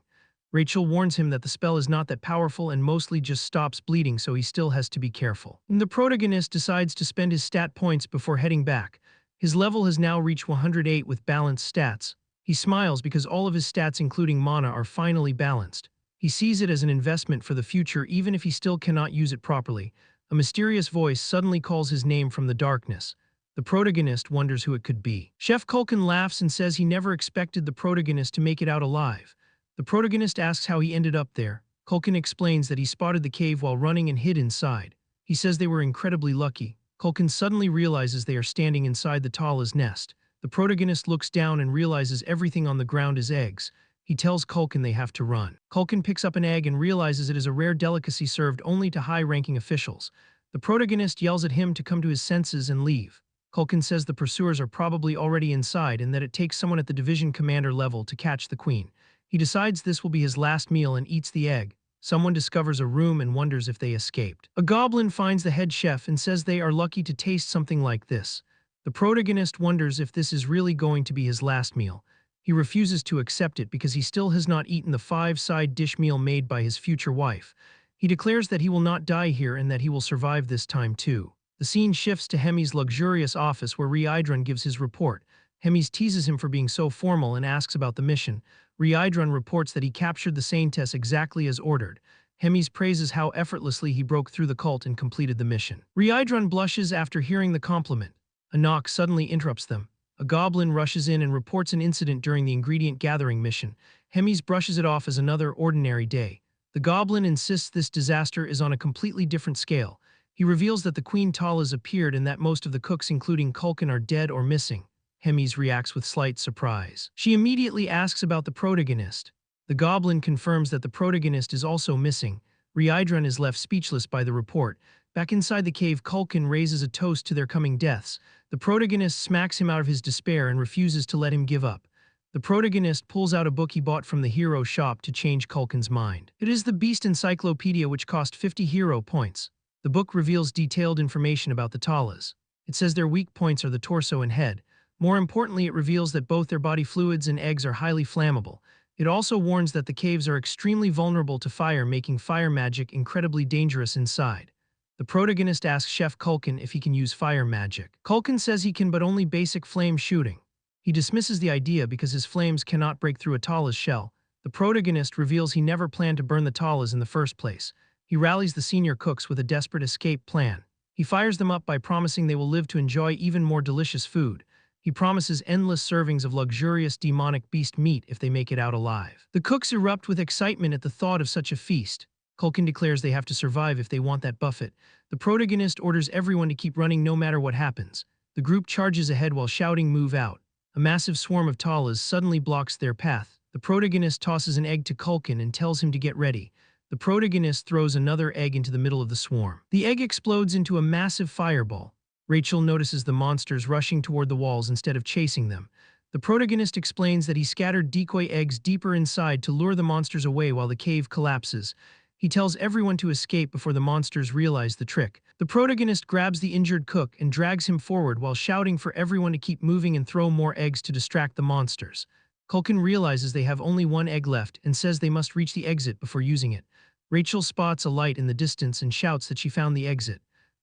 Rachel warns him that the spell is not that powerful and mostly just stops bleeding, so he still has to be careful. The protagonist decides to spend his stat points before heading back. His level has now reached 108 with balanced stats. He smiles because all of his stats, including mana, are finally balanced. He sees it as an investment for the future even if he still cannot use it properly. A mysterious voice suddenly calls his name from the darkness. The protagonist wonders who it could be. Chef Culkin laughs and says he never expected the protagonist to make it out alive. The protagonist asks how he ended up there. Culkin explains that he spotted the cave while running and hid inside. He says they were incredibly lucky. Culkin suddenly realizes they are standing inside the Tala's nest. The protagonist looks down and realizes everything on the ground is eggs. He tells Culkin they have to run. Culkin picks up an egg and realizes it is a rare delicacy served only to high-ranking officials. The protagonist yells at him to come to his senses and leave. Culkin says the pursuers are probably already inside and that it takes someone at the division commander level to catch the queen. He decides this will be his last meal and eats the egg. Someone discovers a room and wonders if they escaped. A goblin finds the head chef and says they are lucky to taste something like this. The protagonist wonders if this is really going to be his last meal. He refuses to accept it because he still has not eaten the 5-side dish meal made by his future wife. He declares that he will not die here and that he will survive this time too. The scene shifts to Hemi's luxurious office where Reincarnated gives his report. Hemis teases him for being so formal and asks about the mission. Reincarnated reports that he captured the Saintess exactly as ordered. Hemis praises how effortlessly he broke through the cult and completed the mission. Reincarnated blushes after hearing the compliment. A knock suddenly interrupts them. A goblin rushes in and reports an incident during the ingredient gathering mission. Hemis brushes it off as another ordinary day. The goblin insists this disaster is on a completely different scale. He reveals that the Queen Talas appeared and that most of the cooks, including Culkin, are dead or missing. Hemis reacts with slight surprise. She immediately asks about the protagonist. The goblin confirms that the protagonist is also missing. Reincarnated is left speechless by the report. Back inside the cave, Culkin raises a toast to their coming deaths. The protagonist smacks him out of his despair and refuses to let him give up. The protagonist pulls out a book he bought from the hero shop to change Culkin's mind. It is the Beast Encyclopedia, which cost 50 hero points. The book reveals detailed information about the Talas. It says their weak points are the torso and head. More importantly, it reveals that both their body fluids and eggs are highly flammable. It also warns that the caves are extremely vulnerable to fire, making fire magic incredibly dangerous inside. The protagonist asks Chef Culkin if he can use fire magic. Culkin says he can, but only basic flame shooting. He dismisses the idea because his flames cannot break through a Tala's shell. The protagonist reveals he never planned to burn the Talas in the first place. He rallies the senior cooks with a desperate escape plan. He fires them up by promising they will live to enjoy even more delicious food. He promises endless servings of luxurious demonic beast meat if they make it out alive. The cooks erupt with excitement at the thought of such a feast. Culkin declares they have to survive if they want that buffet. The protagonist orders everyone to keep running no matter what happens. The group charges ahead while shouting, "Move out." A massive swarm of Talas suddenly blocks their path. The protagonist tosses an egg to Culkin and tells him to get ready. The protagonist throws another egg into the middle of the swarm. The egg explodes into a massive fireball. Rachel notices the monsters rushing toward the walls instead of chasing them. The protagonist explains that he scattered decoy eggs deeper inside to lure the monsters away while the cave collapses. He tells everyone to escape before the monsters realize the trick. The protagonist grabs the injured cook and drags him forward while shouting for everyone to keep moving and throw more eggs to distract the monsters. Culkin realizes they have only one egg left and says they must reach the exit before using it. Rachel spots a light in the distance and shouts that she found the exit.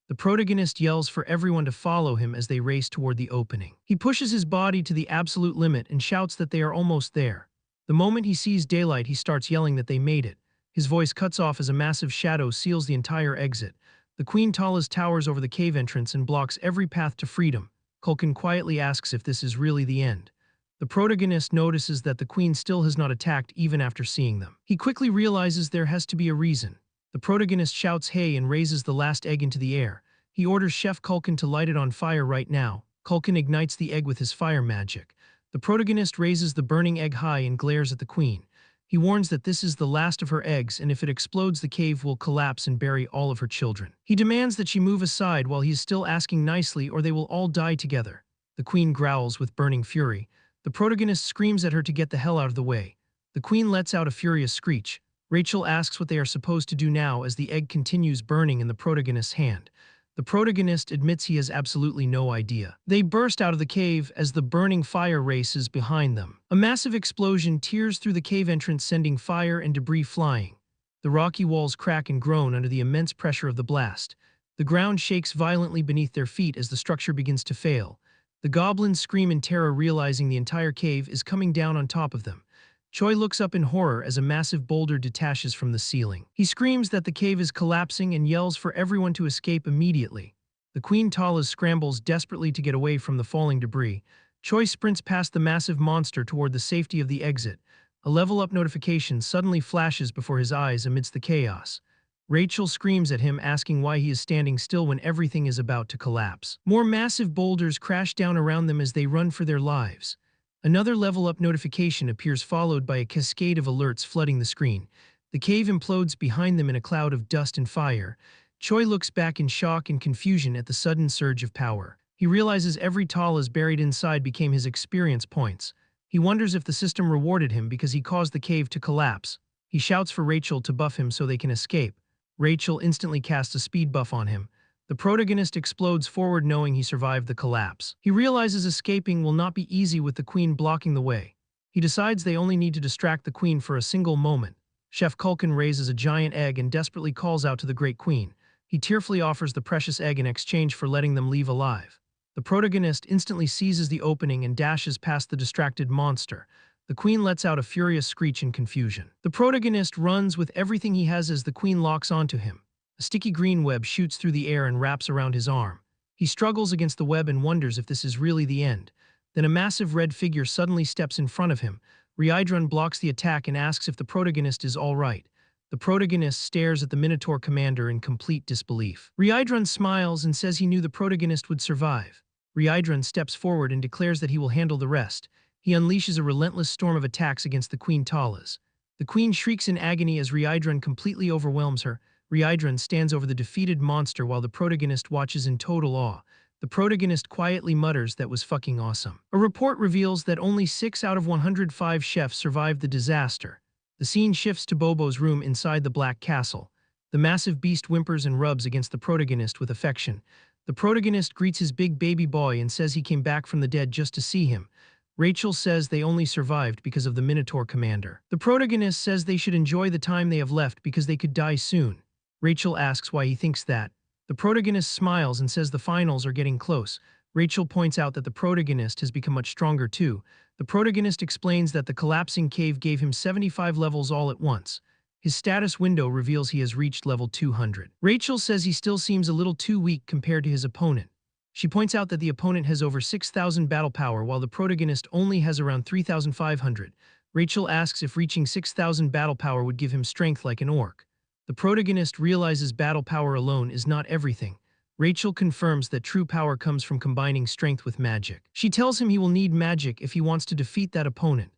The protagonist yells for everyone to follow him as they race toward the opening. He pushes his body to the absolute limit and shouts that they are almost there. The moment he sees daylight, he starts yelling that they made it. His voice cuts off as a massive shadow seals the entire exit. The Queen Talas towers over the cave entrance and blocks every path to freedom. Culkin quietly asks if this is really the end. The protagonist notices that the Queen still has not attacked even after seeing them. He quickly realizes there has to be a reason. The protagonist shouts "Hey" and raises the last egg into the air. He orders Chef Culkin to light it on fire right now. Culkin ignites the egg with his fire magic. The protagonist raises the burning egg high and glares at the Queen. He warns that this is the last of her eggs, and if it explodes, the cave will collapse and bury all of her children. He demands that she move aside while he is still asking nicely, or they will all die together. The Queen growls with burning fury. The protagonist screams at her to get the hell out of the way. The Queen lets out a furious screech. Rachel asks what they are supposed to do now as the egg continues burning in the protagonist's hand. The protagonist admits he has absolutely no idea. They burst out of the cave as the burning fire races behind them. A massive explosion tears through the cave entrance, sending fire and debris flying. The rocky walls crack and groan under the immense pressure of the blast. The ground shakes violently beneath their feet as the structure begins to fail. The goblins scream in terror, realizing the entire cave is coming down on top of them. Choi looks up in horror as a massive boulder detaches from the ceiling. He screams that the cave is collapsing and yells for everyone to escape immediately. The Queen Talas scrambles desperately to get away from the falling debris. Choi sprints past the massive monster toward the safety of the exit. A level-up notification suddenly flashes before his eyes amidst the chaos. Rachel screams at him, asking why he is standing still when everything is about to collapse. More massive boulders crash down around them as they run for their lives. Another level-up notification appears, followed by a cascade of alerts flooding the screen. The cave implodes behind them in a cloud of dust and fire. Choi looks back in shock and confusion at the sudden surge of power. He realizes every Talas buried inside became his experience points. He wonders if the system rewarded him because he caused the cave to collapse. He shouts for Rachel to buff him so they can escape. Rachel instantly casts a speed buff on him. The protagonist explodes forward, knowing he survived the collapse. He realizes escaping will not be easy with the Queen blocking the way. He decides they only need to distract the Queen for a single moment. Chef Culkin raises a giant egg and desperately calls out to the Great Queen. He tearfully offers the precious egg in exchange for letting them leave alive. The protagonist instantly seizes the opening and dashes past the distracted monster. The Queen lets out a furious screech in confusion. The protagonist runs with everything he has as the Queen locks onto him. A sticky green web shoots through the air and wraps around his arm. He struggles against the web and wonders if this is really the end. Then a massive red figure suddenly steps in front of him. Reincarnated blocks the attack and asks if the protagonist is all right. The protagonist stares at the Minotaur commander in complete disbelief. Reincarnated smiles and says he knew the protagonist would survive. Reincarnated steps forward and declares that he will handle the rest. He unleashes a relentless storm of attacks against the Queen Talas. The Queen shrieks in agony as Reincarnated completely overwhelms her. Reincarnated stands over the defeated monster while the protagonist watches in total awe. The protagonist quietly mutters that was fucking awesome. A report reveals that only 6 out of 105 chefs survived the disaster. The scene shifts to Bobo's room inside the Black Castle. The massive beast whimpers and rubs against the protagonist with affection. The protagonist greets his big baby boy and says he came back from the dead just to see him. Rachel says they only survived because of the Minotaur commander. The protagonist says they should enjoy the time they have left because they could die soon. Rachel asks why he thinks that. The protagonist smiles and says the finals are getting close. Rachel points out that the protagonist has become much stronger too. The protagonist explains that the collapsing cave gave him 75 levels all at once. His status window reveals he has reached level 200. Rachel says he still seems a little too weak compared to his opponent. She points out that the opponent has over 6,000 battle power while the protagonist only has around 3,500. Rachel asks if reaching 6,000 battle power would give him strength like an orc. The protagonist realizes battle power alone is not everything. Rachel confirms that true power comes from combining strength with magic. She tells him he will need magic if he wants to defeat that opponent.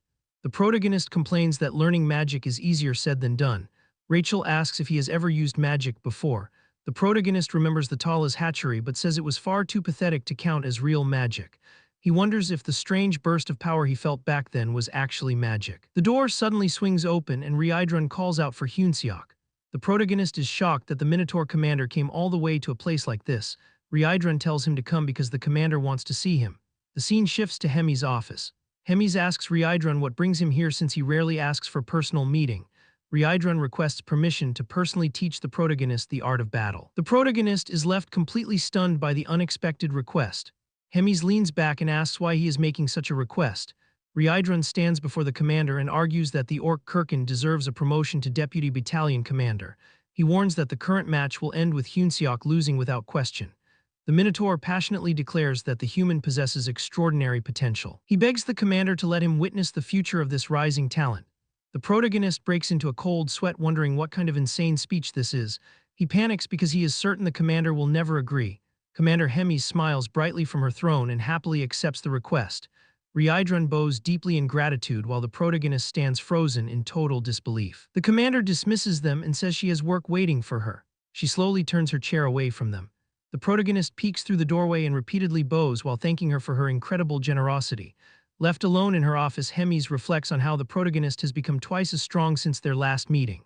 The protagonist complains that learning magic is easier said than done. Rachel asks if he has ever used magic before. The protagonist remembers the Tala's hatchery but says it was far too pathetic to count as real magic. He wonders if the strange burst of power he felt back then was actually magic. The door suddenly swings open and Reincarnated calls out for Hyunseok. The protagonist is shocked that the Minotaur commander came all the way to a place like this. Reincarnated tells him to come because the commander wants to see him. The scene shifts to Hemi's office. Hemi asks Reincarnated what brings him here since he rarely asks for personal meeting. Reincarnated requests permission to personally teach the protagonist the art of battle. The protagonist is left completely stunned by the unexpected request. Hemi leans back and asks why he is making such a request. Reincarnated stands before the commander and argues that the orc Kirkin deserves a promotion to deputy battalion commander. He warns that the current match will end with Hyunseok losing without question. The Minotaur passionately declares that the human possesses extraordinary potential. He begs the commander to let him witness the future of this rising talent. The protagonist breaks into a cold sweat wondering what kind of insane speech this is. He panics because he is certain the commander will never agree. Commander Hemi smiles brightly from her throne and happily accepts the request. Reincarnated bows deeply in gratitude while the protagonist stands frozen in total disbelief. The commander dismisses them and says she has work waiting for her. She slowly turns her chair away from them. The protagonist peeks through the doorway and repeatedly bows while thanking her for her incredible generosity. Left alone in her office, Hemi reflects on how the protagonist has become twice as strong since their last meeting.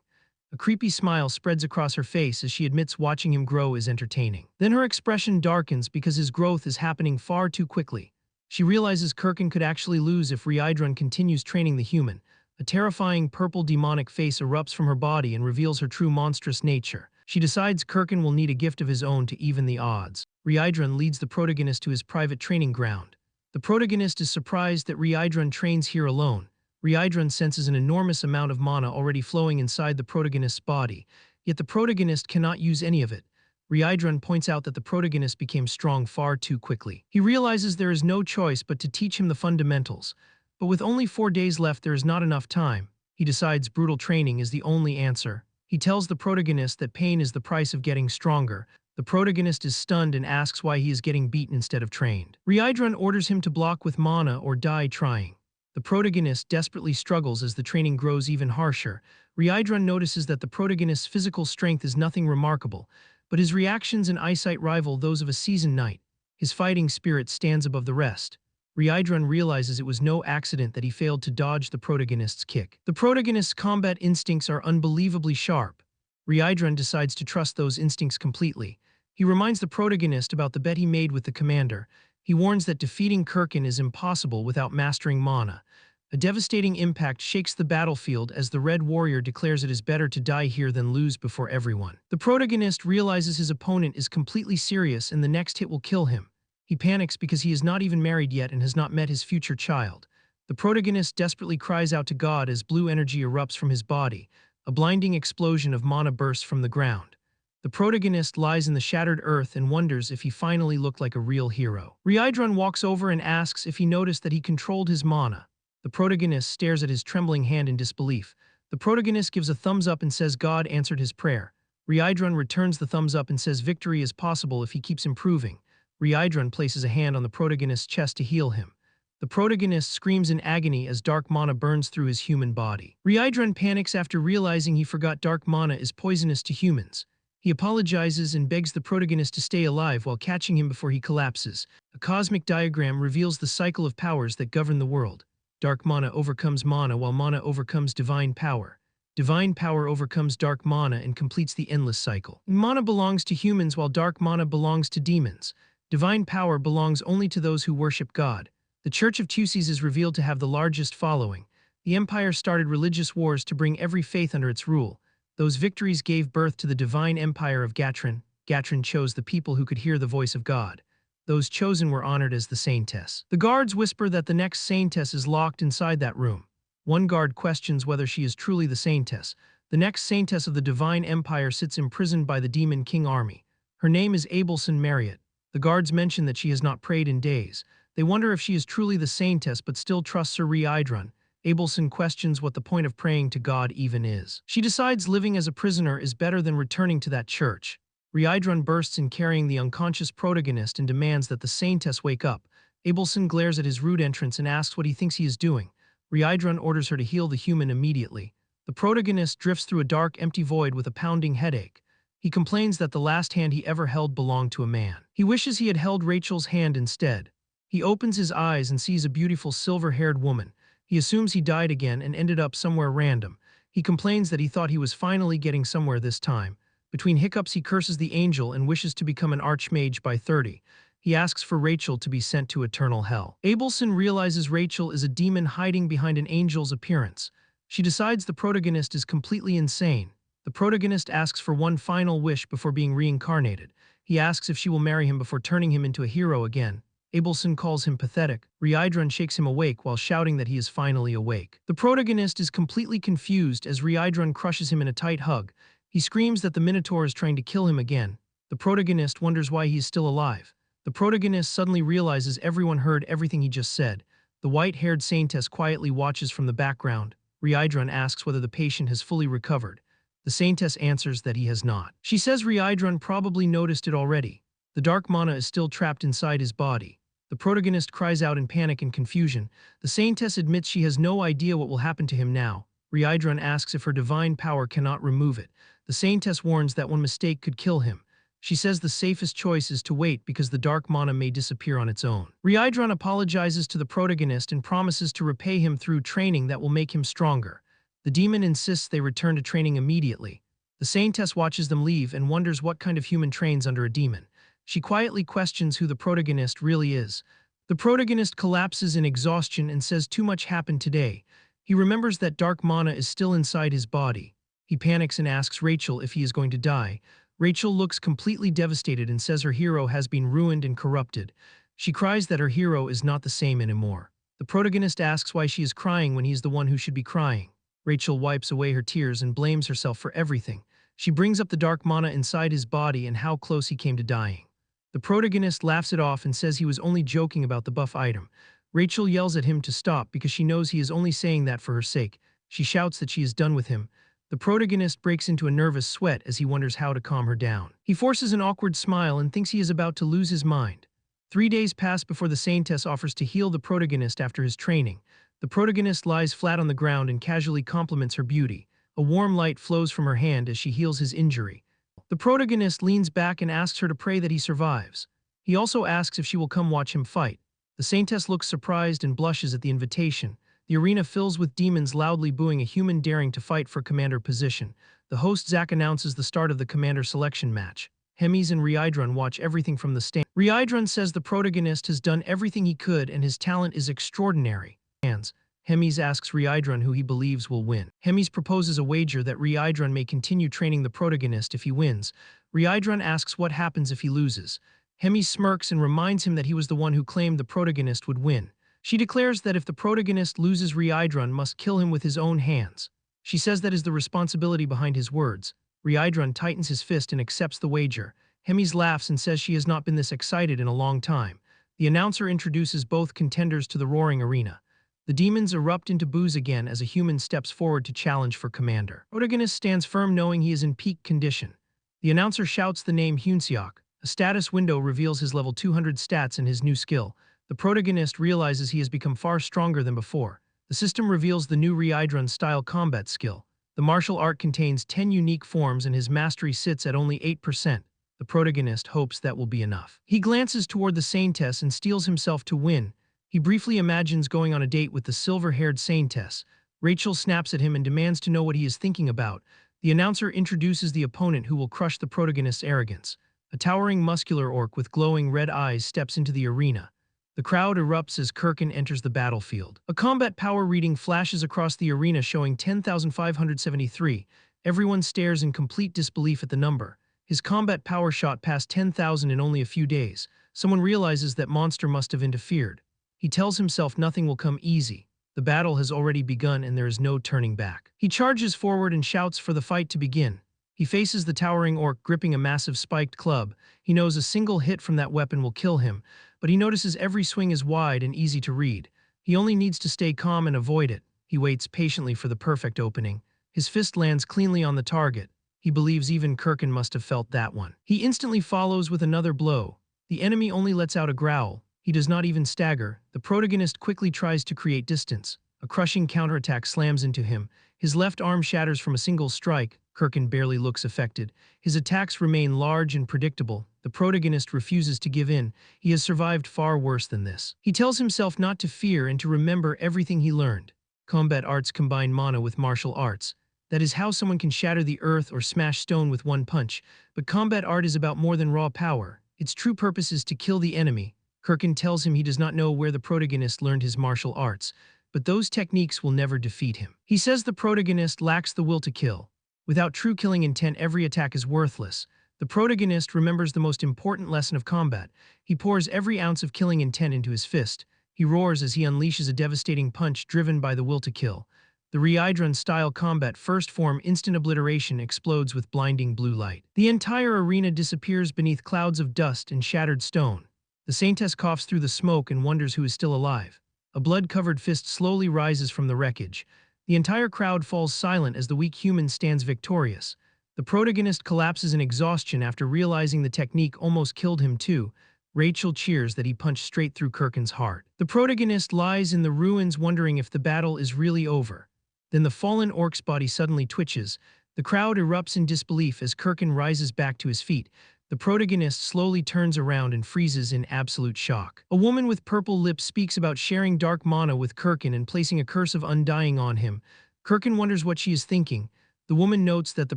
A creepy smile spreads across her face as she admits watching him grow is entertaining. Then her expression darkens because his growth is happening far too quickly. She realizes Kirkin could actually lose if Reincarnated continues training the human. A terrifying purple demonic face erupts from her body and reveals her true monstrous nature. She decides Kirkin will need a gift of his own to even the odds. Reincarnated leads the protagonist to his private training ground. The protagonist is surprised that Reincarnated trains here alone. Reincarnated senses an enormous amount of mana already flowing inside the protagonist's body, yet the protagonist cannot use any of it. Reincarnated points out that the protagonist became strong far too quickly. He realizes there is no choice but to teach him the fundamentals. But with only 4 days left, there is not enough time. He decides brutal training is the only answer. He tells the protagonist that pain is the price of getting stronger. The protagonist is stunned and asks why he is getting beaten instead of trained. Reincarnated orders him to block with mana or die trying. The protagonist desperately struggles as the training grows even harsher. Reincarnated notices that the protagonist's physical strength is nothing remarkable, but his reactions and eyesight rival those of a seasoned knight. His fighting spirit stands above the rest. Reincarnated realizes it was no accident that he failed to dodge the protagonist's kick. The protagonist's combat instincts are unbelievably sharp. Reincarnated decides to trust those instincts completely. He reminds the protagonist about the bet he made with the commander. He warns that defeating Kirkin is impossible without mastering mana. A devastating impact shakes the battlefield as the Red Warrior declares it is better to die here than lose before everyone. The protagonist realizes his opponent is completely serious and the next hit will kill him. He panics because he is not even married yet and has not met his future child. The protagonist desperately cries out to God as blue energy erupts from his body. A blinding explosion of mana bursts from the ground. The protagonist lies in the shattered earth and wonders if he finally looked like a real hero. Reincarnated walks over and asks if he noticed that he controlled his mana. The protagonist stares at his trembling hand in disbelief. The protagonist gives a thumbs up and says God answered his prayer. Reincarnated returns the thumbs up and says victory is possible if he keeps improving. Reincarnated places a hand on the protagonist's chest to heal him. The protagonist screams in agony as dark mana burns through his human body. Reincarnated panics after realizing he forgot dark mana is poisonous to humans. He apologizes and begs the protagonist to stay alive while catching him before he collapses. A cosmic diagram reveals the cycle of powers that govern the world. Dark mana overcomes mana while mana overcomes divine power. Divine power overcomes dark mana and completes the endless cycle. Mana belongs to humans while dark mana belongs to demons. Divine power belongs only to those who worship God. The Church of Tusis is revealed to have the largest following. The empire started religious wars to bring every faith under its rule. Those victories gave birth to the divine empire of Gatran. Gatran chose the people who could hear the voice of God. Those chosen were honored as the saintess. The guards whisper that the next saintess is locked inside that room. One guard questions whether she is truly the saintess. The next saintess of the divine empire sits imprisoned by the demon king army. Her name is Abelson Marriott. The guards mention that she has not prayed in days. They wonder if she is truly the saintess but still trusts Sir Reincarnated. Abelson questions what the point of praying to God even is. She decides living as a prisoner is better than returning to that church. Reincarnated bursts in carrying the unconscious protagonist and demands that the saintess wake up. Abelson glares at his rude entrance and asks what he thinks he is doing. Reincarnated orders her to heal the human immediately. The protagonist drifts through a dark, empty void with a pounding headache. He complains that the last hand he ever held belonged to a man. He wishes he had held Rachel's hand instead. He opens his eyes and sees a beautiful silver-haired woman. He assumes he died again and ended up somewhere random. He complains that he thought he was finally getting somewhere this time. Between hiccups, he curses the angel and wishes to become an archmage by 30. He asks for Rachel to be sent to eternal hell. Abelson realizes Rachel is a demon hiding behind an angel's appearance. She decides the protagonist is completely insane. The protagonist asks for one final wish before being reincarnated. He asks if she will marry him before turning him into a hero again. Abelson calls him pathetic. Reincarnated shakes him awake while shouting that he is finally awake. The protagonist is completely confused as Reincarnated crushes him in a tight hug. He screams that the Minotaur is trying to kill him again. The protagonist wonders why he is still alive. The protagonist suddenly realizes everyone heard everything he just said. The white-haired saintess quietly watches from the background. Reincarnated asks whether the patient has fully recovered. The saintess answers that he has not. She says Reincarnated probably noticed it already. The dark mana is still trapped inside his body. The protagonist cries out in panic and confusion. The saintess admits she has no idea what will happen to him now. Reincarnated asks if her divine power cannot remove it. The saintess warns that one mistake could kill him. She says the safest choice is to wait because the dark mana may disappear on its own. Reincarnated apologizes to the protagonist and promises to repay him through training that will make him stronger. The demon insists they return to training immediately. The saintess watches them leave and wonders what kind of human trains under a demon. She quietly questions who the protagonist really is. The protagonist collapses in exhaustion and says too much happened today. He remembers that dark mana is still inside his body. He panics and asks Rachel if he is going to die. Rachel looks completely devastated and says her hero has been ruined and corrupted. She cries that her hero is not the same anymore. The protagonist asks why she is crying when he is the one who should be crying. Rachel wipes away her tears and blames herself for everything. She brings up the dark mana inside his body and how close he came to dying. The protagonist laughs it off and says he was only joking about the buff item. Rachel yells at him to stop because she knows he is only saying that for her sake. She shouts that she is done with him. The protagonist breaks into a nervous sweat as he wonders how to calm her down. He forces an awkward smile and thinks he is about to lose his mind. 3 days pass before the saintess offers to heal the protagonist after his training. The protagonist lies flat on the ground and casually compliments her beauty. A warm light flows from her hand as she heals his injury. The protagonist leans back and asks her to pray that he survives. He also asks if she will come watch him fight. The saintess looks surprised and blushes at the invitation. The arena fills with demons loudly booing a human daring to fight for commander position. The host Zack announces the start of the commander selection match. Hermes and Reincarnated watch everything from the stand. Reincarnated says the protagonist has done everything he could and his talent is extraordinary. Hermes asks Reincarnated who he believes will win. Hermes proposes a wager that Reincarnated may continue training the protagonist if he wins. Reincarnated asks what happens if he loses. Hermes smirks and reminds him that he was the one who claimed the protagonist would win. She declares that if the protagonist loses, Reincarnated must kill him with his own hands. She says that is the responsibility behind his words. Reincarnated tightens his fist and accepts the wager. Hermes laughs and says she has not been this excited in a long time. The announcer introduces both contenders to the roaring arena. The demons erupt into boos again as a human steps forward to challenge for commander. Protagonist stands firm knowing he is in peak condition. The announcer shouts the name Hyunseok. A status window reveals his level 200 stats and his new skill. The protagonist realizes he has become far stronger than before. The system reveals the new Reincarnated style combat skill. The martial art contains 10 unique forms and his mastery sits at only 8%. The protagonist hopes that will be enough. He glances toward the Saintess and steels himself to win. He briefly imagines going on a date with the silver-haired Saintess. Rachel snaps at him and demands to know what he is thinking about. The announcer introduces the opponent who will crush the protagonist's arrogance. A towering muscular orc with glowing red eyes steps into the arena. The crowd erupts as Kirkin enters the battlefield. A combat power reading flashes across the arena showing 10,573. Everyone stares in complete disbelief at the number. His combat power shot past 10,000 in only a few days. Someone realizes that monster must have interfered. He tells himself nothing will come easy. The battle has already begun and there is no turning back. He charges forward and shouts for the fight to begin. He faces the towering orc gripping a massive spiked club. He knows a single hit from that weapon will kill him, but he notices every swing is wide and easy to read. He only needs to stay calm and avoid it. He waits patiently for the perfect opening. His fist lands cleanly on the target. He believes even Kirkin must have felt that one. He instantly follows with another blow. The enemy only lets out a growl. He does not even stagger. The protagonist quickly tries to create distance. A crushing counterattack slams into him. His left arm shatters from a single strike. Kirkin barely looks affected. His attacks remain large and predictable. The protagonist refuses to give in. He has survived far worse than this. He tells himself not to fear and to remember everything he learned. Combat arts combine mana with martial arts. That is how someone can shatter the earth or smash stone with one punch. But combat art is about more than raw power. Its true purpose is to kill the enemy. Kirkin tells him he does not know where the protagonist learned his martial arts, but those techniques will never defeat him. He says the protagonist lacks the will to kill. Without true killing intent, every attack is worthless. The protagonist remembers the most important lesson of combat. He pours every ounce of killing intent into his fist. He roars as he unleashes a devastating punch driven by the will to kill. The Reincarnated-style combat first form instant obliteration explodes with blinding blue light. The entire arena disappears beneath clouds of dust and shattered stone. The Saintess coughs through the smoke and wonders who is still alive. A blood-covered fist slowly rises from the wreckage. The entire crowd falls silent as the weak human stands victorious. The protagonist collapses in exhaustion after realizing the technique almost killed him too. Rachel cheers that he punched straight through Kirkin's heart. The protagonist lies in the ruins wondering if the battle is really over. Then the fallen orc's body suddenly twitches. The crowd erupts in disbelief as Kirkin rises back to his feet. The protagonist slowly turns around and freezes in absolute shock. A woman with purple lips speaks about sharing dark mana with Kirkin and placing a curse of undying on him. Kirkin wonders what she is thinking. The woman notes that the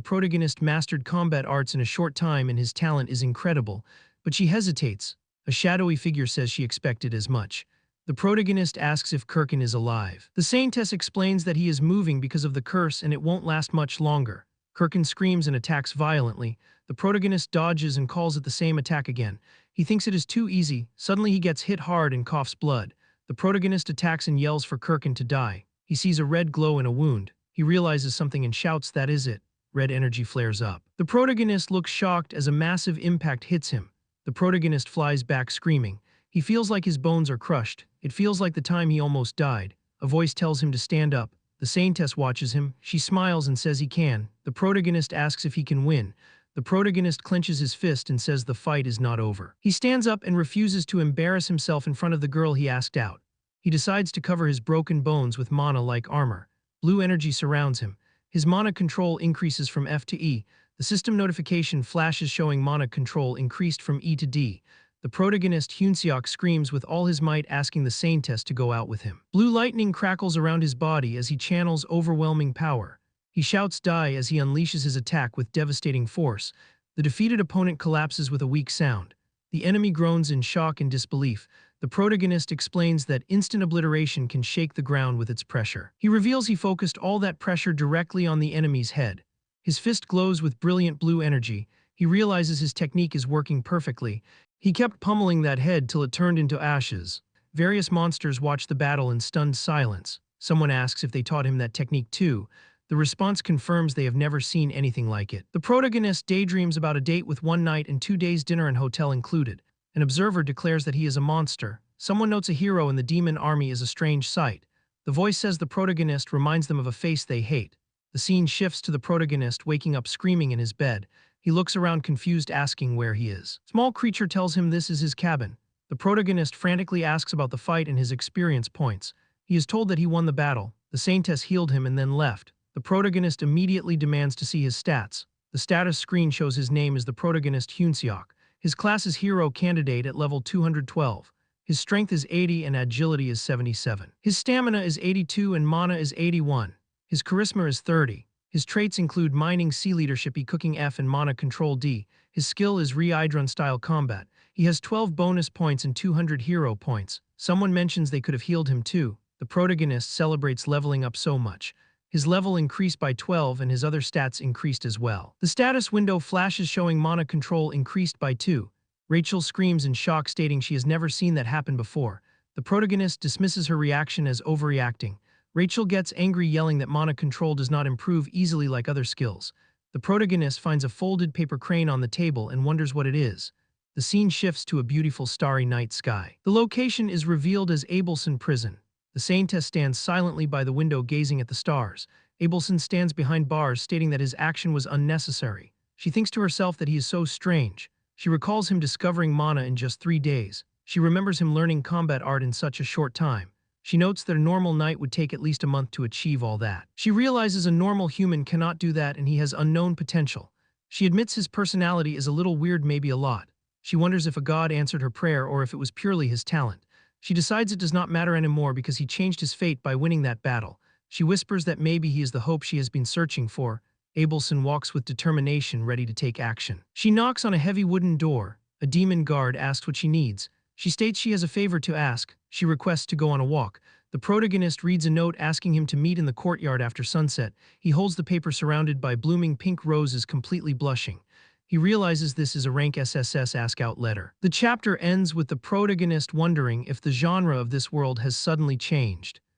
protagonist mastered combat arts in a short time and his talent is incredible, but she hesitates. A shadowy figure says she expected as much. The protagonist asks if Kirkin is alive. The Saintess explains that he is moving because of the curse and it won't last much longer. Kirkin screams and attacks violently. The protagonist dodges and calls it the same attack again. He thinks it is too easy. Suddenly he gets hit hard and coughs blood. The protagonist attacks and yells for Kirkin to die. He sees a red glow in a wound. He realizes something and shouts, "That is it." Red energy flares up. The protagonist looks shocked as a massive impact hits him. The protagonist flies back screaming. He feels like his bones are crushed. It feels like the time he almost died. A voice tells him to stand up. The Saintess watches him. She smiles and says he can. The protagonist asks if he can win. The protagonist clenches his fist and says the fight is not over. He stands up and refuses to embarrass himself in front of the girl he asked out. He decides to cover his broken bones with mana-like armor. Blue energy surrounds him. His mana control increases from F to E. The system notification flashes showing mana control increased from E to D. The protagonist Hyunseok screams with all his might asking the Saintess to go out with him. Blue lightning crackles around his body as he channels overwhelming power. He shouts die as he unleashes his attack with devastating force. The defeated opponent collapses with a weak sound. The enemy groans in shock and disbelief. The protagonist explains that instant obliteration can shake the ground with its pressure. He reveals he focused all that pressure directly on the enemy's head. His fist glows with brilliant blue energy. He realizes his technique is working perfectly. He kept pummeling that head till it turned into ashes. Various monsters watch the battle in stunned silence. Someone asks if they taught him that technique too. The response confirms they have never seen anything like it. The protagonist daydreams about a date with 1 night and 2 days dinner and hotel included. An observer declares that he is a monster. Someone notes a hero in the demon army is a strange sight. The voice says the protagonist reminds them of a face they hate. The scene shifts to the protagonist waking up screaming in his bed. He looks around confused asking where he is. Small creature tells him this is his cabin. The protagonist frantically asks about the fight and his experience points. He is told that he won the battle. The Saintess healed him and then left. The protagonist immediately demands to see his stats. The status screen shows his name as the protagonist Hyunseok. His class is Hero Candidate at level 212. His strength is 80 and agility is 77. His stamina is 82 and mana is 81. His charisma is 30. His traits include Mining C Leadership E Cooking F and Mana Control D. His skill is Re-Idrun Style Combat. He has 12 bonus points and 200 hero points. Someone mentions they could have healed him too. The protagonist celebrates leveling up so much. His level increased by 12 and his other stats increased as well. The status window flashes showing Mana Control increased by 2. Rachel screams in shock, stating she has never seen that happen before. The protagonist dismisses her reaction as overreacting. Rachel gets angry, yelling that Mana Control does not improve easily like other skills. The protagonist finds a folded paper crane on the table and wonders what it is. The scene shifts to a beautiful starry night sky. The location is revealed as Abelson Prison. The Saintess stands silently by the window gazing at the stars. Abelson stands behind bars, stating that his action was unnecessary. She thinks to herself that he is so strange. She recalls him discovering mana in just 3 days. She remembers him learning combat art in such a short time. She notes that a normal knight would take at least a month to achieve all that. She realizes a normal human cannot do that and he has unknown potential. She admits his personality is a little weird, maybe a lot. She wonders if a god answered her prayer or if it was purely his talent. She decides it does not matter anymore because he changed his fate by winning that battle. She whispers that maybe he is the hope she has been searching for. Abelson walks with determination, ready to take action. She knocks on a heavy wooden door. A demon guard asks what she needs. She states she has a favor to ask. She requests to go on a walk. The protagonist reads a note asking him to meet in the courtyard after sunset. He holds the paper surrounded by blooming pink roses, completely blushing. He realizes this is a rank SSS ask-out letter. The chapter ends with the protagonist wondering if the genre of this world has suddenly changed.